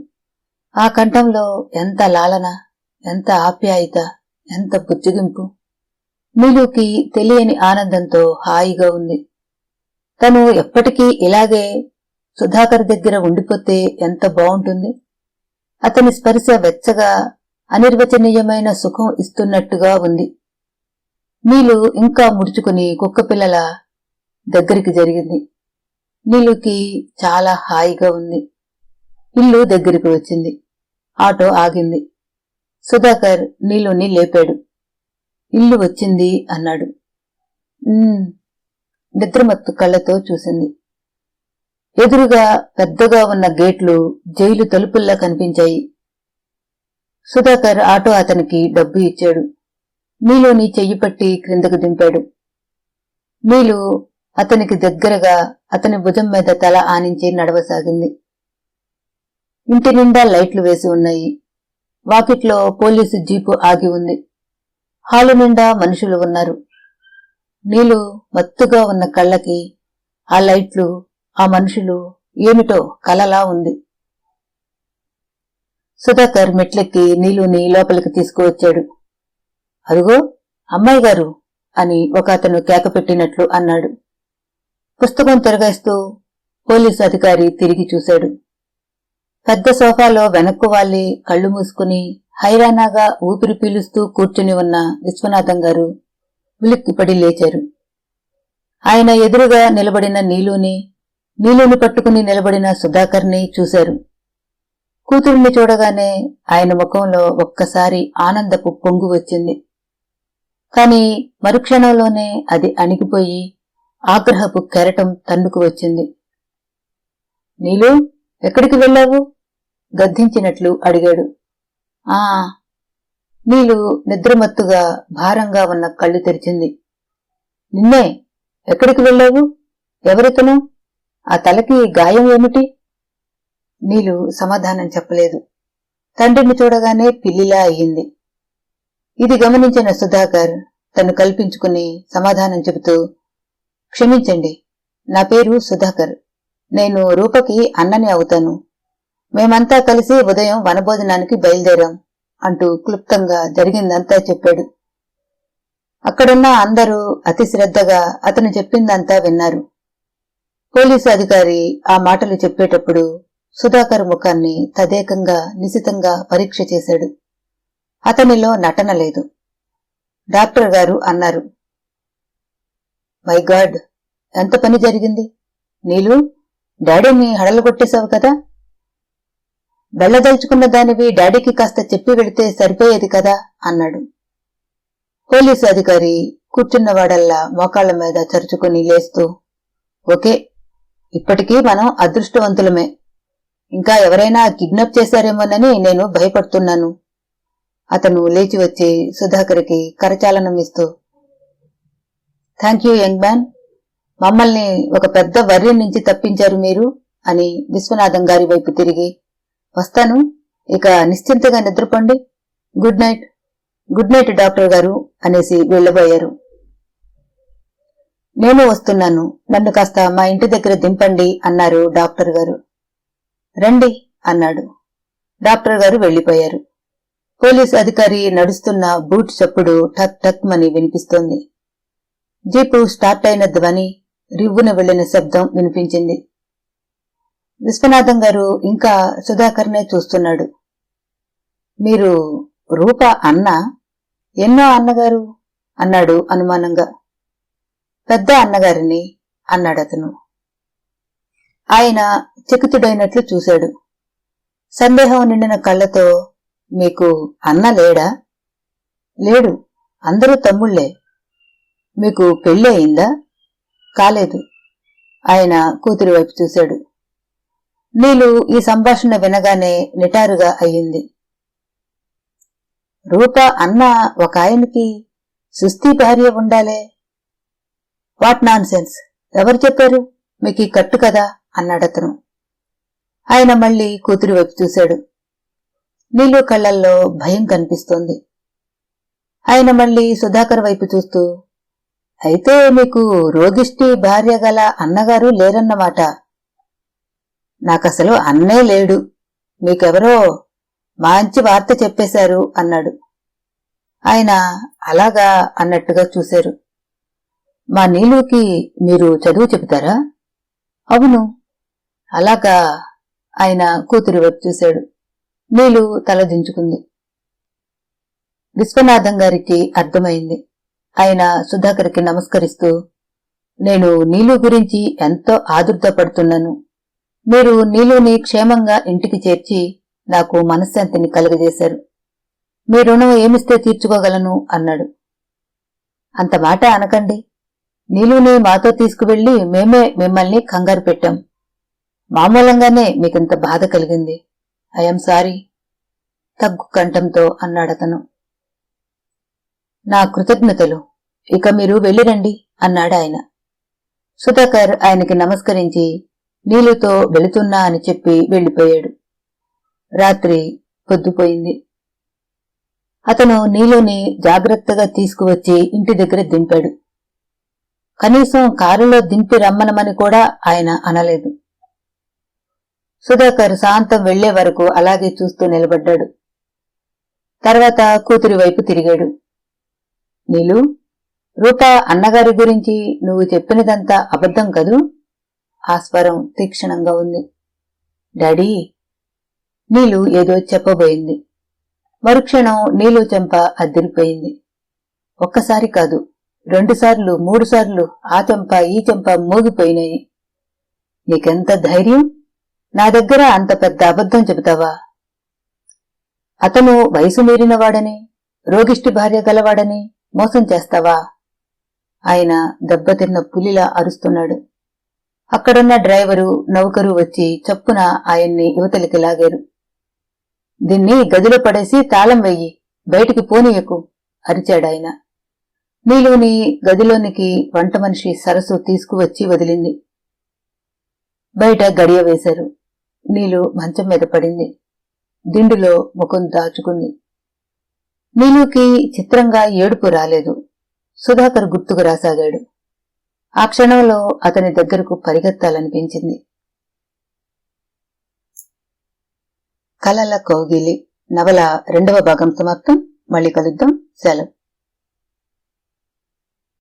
ఆ కంఠంలో ఎంత లాలన, ఎంత ఆప్యాయత, ఎంత బుజ్జగింపు. నీలుకి తెలియని ఆనందంతో హాయిగా ఉంది. తను ఎప్పటికీ ఇలాగే సుధాకర్ దగ్గర ఉండిపోతే ఎంత బావుంటుంది. అతని స్పర్శ వెచ్చగా అనిర్వచనీయమైన సుఖం ఇస్తున్నట్టుగా ఉంది. నీలు ఇంకా ముడుచుకుని కుక్కపిల్లల దగ్గరికి జరిగింది. నీలుకి చాలా హాయిగా ఉంది. ఇల్లు దగ్గరికి వచ్చింది. ఆటో ఆగింది. సుధాకర్ నీలుని లేపాడు. ఇల్లు వచ్చింది అన్నాడు. నిద్రమత్తు కళ్లతో చూసింది. ఎదురుగా పెద్దగా ఉన్న గేట్లు జైలు తలుపుల్లా కనిపించాయి. సుధాకర్ ఆటో అతనికి డబ్బు ఇచ్చాడు. నీలుని చెయ్యి పట్టి క్రిందకు దింపాడు. నీలు అతనికి దగ్గరగా అతని భుజం మీద తల ఆనించి నడవసాగింది. ఇంటి నిండా లైట్లు వేసి ఉన్నాయి. వాకిట్లో పోలీసు జీపు ఆగి ఉంది. హాలు నిండా మనుషులు ఉన్నారు. నీలు మత్తుగా ఉన్న కళ్ళకి ఆ లైట్లు, ఆ మనుషులు ఏమిటో కలలా ఉంది. సుధాకర్ మెట్లెక్కి నీలుని లోపలికి తీసుకువచ్చాడు. అరుగో అమ్మాయి గారు అని ఒక అతను కేకపెట్టినట్లు అన్నాడు. పుస్తకం తిరగేస్తూ పోలీసు అధికారి తిరిగి చూశాడు. పెద్ద సోఫాలో వెనక్కు వాలి కళ్లు మూసుకుని హైరానాగా ఊపిరి పీలుస్తూ కూర్చుని ఉన్న విశ్వనాథం గారు ఉలిక్కిపడి లేచారు. ఆయన ఎదురుగా నిలబడిన నీలుని పట్టుకుని నిలబడిన సుధాకర్ని చూశారు. కూతురిని చూడగానే ఆయన ముఖంలో ఒక్కసారి ఆనందపు పొంగు వచ్చింది. కాని మరుక్షణంలోనే అది అణిగిపోయి ఆగ్రహపు కెరటం తన్నుకు వచ్చింది. నీలు, ఎక్కడికి వెళ్ళావు? గద్దించినట్లు అడిగాడు. ఆ నీలు నిద్రమత్తుగా భారంగా ఉన్న కళ్ళు తెరిచింది. నిన్నే, ఎక్కడికి వెళ్ళావు? ఎవరితను? ఆ తలకి గాయం ఏమిటి? నీలు సమాధానం చెప్పలేదు. తండ్రిని చూడగానే పిల్లిలా అయ్యింది. ఇది గమనించిన సుధాకర్ తను కల్పించుకుని సమాధానం చెబుతూ, క్షమించండి, నా పేరు సుధాకర్. నేను రూపకి అన్నని అవుతాను. మేమంతా కలిసి ఉదయం వనభోజనానికి బయలుదేరాం అంటూ క్లుప్తంగా జరిగిందంతా చెప్పాడు. అక్కడున్న అందరూ అతి శ్రద్ధగా అతను చెప్పిందంతా విన్నారు. పోలీసు అధికారి ఆ మాటలు చెప్పేటప్పుడు సుధాకర్ ముఖాన్ని తదేకంగా నిశితంగా పరీక్ష చేశాడు. అతనిలో నటన లేదు. డాక్టర్ గారు అన్నారు, మై గాడ్, ఎంత పని జరిగింది. నీలు, డాడీని హడలగొట్టేశావు కదా. వెళ్లదలుచుకున్న దానివి డాడీకి కాస్త చెప్పి వెళితే సరిపోయేది కదా అన్నాడు. పోలీసు అధికారి కూర్చున్నవాడల్లా మోకాళ్ల మీద చరుచుకుని లేస్తూ, ఓకే, ఇప్పటికీ మనం అదృష్టవంతులమే. ఇంకా ఎవరైనా కిడ్నాప్ చేశారేమోనని నేను భయపడుతున్నాను. అతను లేచి వచ్చి సుధాకర్కి కరచాలనం ఇస్తూ, థ్యాంక్ యూ యంగ్ మ్యాన్, మమ్మల్ని ఒక పెద్ద వర్రి నుంచి తప్పించారు మీరు అని విశ్వనాథం గారి వైపు తిరిగి, వస్తాను, ఇక నిశ్చింతగా నిద్రపోండి, good night, good night doctor గారు అనేసి వెళ్లబోయారు. నేను వస్తున్నాను, నన్ను కాస్త మా ఇంటి దగ్గర దింపండి అన్నారు డాక్టర్ గారు. రండి అన్నాడు. డాక్టర్ గారు వెళ్లిపోయారు. పోలీస్ అధికారి నడుస్తున్న బూట్ చప్పుడు టక్ టక్ మని వినిపిస్తోంది. జీపు స్టార్ట్ అయిన ధ్వని, రివ్వున వెళ్లిన శబ్దం వినిపించింది. విశ్వనాథం గారు ఇంకా సుధాకర్నే చూస్తున్నాడు. మీరు రూప అన్న? ఎన్నో అన్నగారు అన్నాడు అనుమానంగా. పెద్ద అన్నగారిని అన్నాడతను. ఆయన చకితుడైనట్లు చూశాడు. సందేహం నిండిన కళ్లతో, మీకు అన్న లేడా? లేడు, అందరూ తమ్ముళ్లే. మీకు పెళ్లి అయిందా? కాలేదు. ఆయన కూతురి వైపు చూశాడు. నీలు ఈ సంభాషణ వినగానే నిటారుగా అయ్యింది. రూప అన్న ఒక ఆయనకి సుస్థి భార్య ఉండాలే. వాట్ నాన్ సెన్స్, ఎవరు చెప్పారు మీకు ఈ కట్టు కదా అన్నాడతను. ఆయన మళ్లీ కూతురి వైపు చూశాడు. నీలు కళ్లల్లో భయం కనిపిస్తోంది. ఆయన మళ్లీ సుధాకర్ వైపు చూస్తూ, అయితే మీకు రోగిష్టి భార్య గల అన్నగారు లేరన్నమాట. నాకసలు అన్నే లేడు, మీకెవరో మంచి వార్త చెప్పేశారు అన్నాడు. ఆయన అలాగా అన్నట్టుగా చూశారు. మా నీలుకి మీరు చదువు చెబుతారా? అవును. అలాగా. ఆయన కూతురి వైపు చూశాడు. నీలు తలదించుకుంది. విశ్వనాథం గారికి అర్థమైంది. ఆయన సుధాకర్కి నమస్కరిస్తూ, నేను నీలు గురించి ఎంతో ఆదుర్దాపడుతున్నాను. మీరు నీలుని క్షేమంగా ఇంటికి చేర్చి నాకు మనశ్శాంతిని కలుగజేశారు. మీ రుణం ఏమిస్తే తీర్చుకోగలను అన్నాడు. అంత మాట అనకండి. నీలుని మాతో తీసుకువెళ్లి మేమే మిమ్మల్ని కంగారు పెట్టాం. మామూలంగానే మీకింత బాధ కలిగింది. ఐఎమ్ సారీ, తగ్గు కంఠంతో అన్నాడతను. నా కృతజ్ఞతలు, ఇక మీరు వెళ్ళిరండి అన్నాడాయన. సుధాకర్ ఆయనకి నమస్కరించి నీలుతో వెళుతున్నా అని చెప్పి వెళ్లిపోయాడు. రాత్రి పొద్దుపోయింది. అతను నీలుని జాగ్రత్తగా తీసుకువచ్చి ఇంటి దగ్గర దింపాడు. కనీసం కారులో దింపి రమ్మనమని కూడా ఆయన అనలేదు. సుధాకర్ శాంతం వెళ్లే వరకు అలాగే చూస్తూ నిలబడ్డాడు. తర్వాత కూతురి వైపు తిరిగాడు. నీలు, రూప అన్నగారి గురించి నువ్వు చెప్పినదంతా అబద్ధం కదూ? ఆ స్వరం తీక్షణంగా ఉంది. డాడీ, నీలు ఏదో చెప్పబోయింది. మరుక్షణం నీలు చెంప అద్దిరిపోయింది. ఒక్కసారి కాదు, 2 సార్లు 3 సార్లు ఆ చెంప ఈ చెంప మోగిపోయినాయి. నీకెంత ధైర్యం? నా దగ్గర అంత పెద్ద అబద్ధం చెబుతావా? అతను వయసు మీరినవాడని, రోగిష్టి భార్య గలవాడని మోసం చేస్తావా? ఆయన దెబ్బతిన్న పులిలా అరుస్తున్నాడు. అక్కడున్న డ్రైవరు, నౌకరు వచ్చి చప్పున ఆయన్ని యువతలికి లాగారు. దీన్ని గదిలో పడేసి తాళం వెయ్యి, బయటికి పోనీయకు అరిచాడాయన. నీలుని గదిలోనికి వంట మనిషి సరస్సు తీసుకువచ్చి వదిలింది. బయట గడియ వేశారు. నీలు మంచం మీద పడింది. దిండులో ముఖం దాచుకుంది. నీలుకి చిత్రంగా ఏడుపు రాలేదు. సుధాకర్ గుర్తుకు రాసాగాడు. ఆ క్షణంలో అతని దగ్గరకు పరిగెత్తాలనిపించింది. కలల కౌగిలి నవల 2వ భాగం సమాప్తం. మళ్ళీ కలుద్దాం. సెలవు.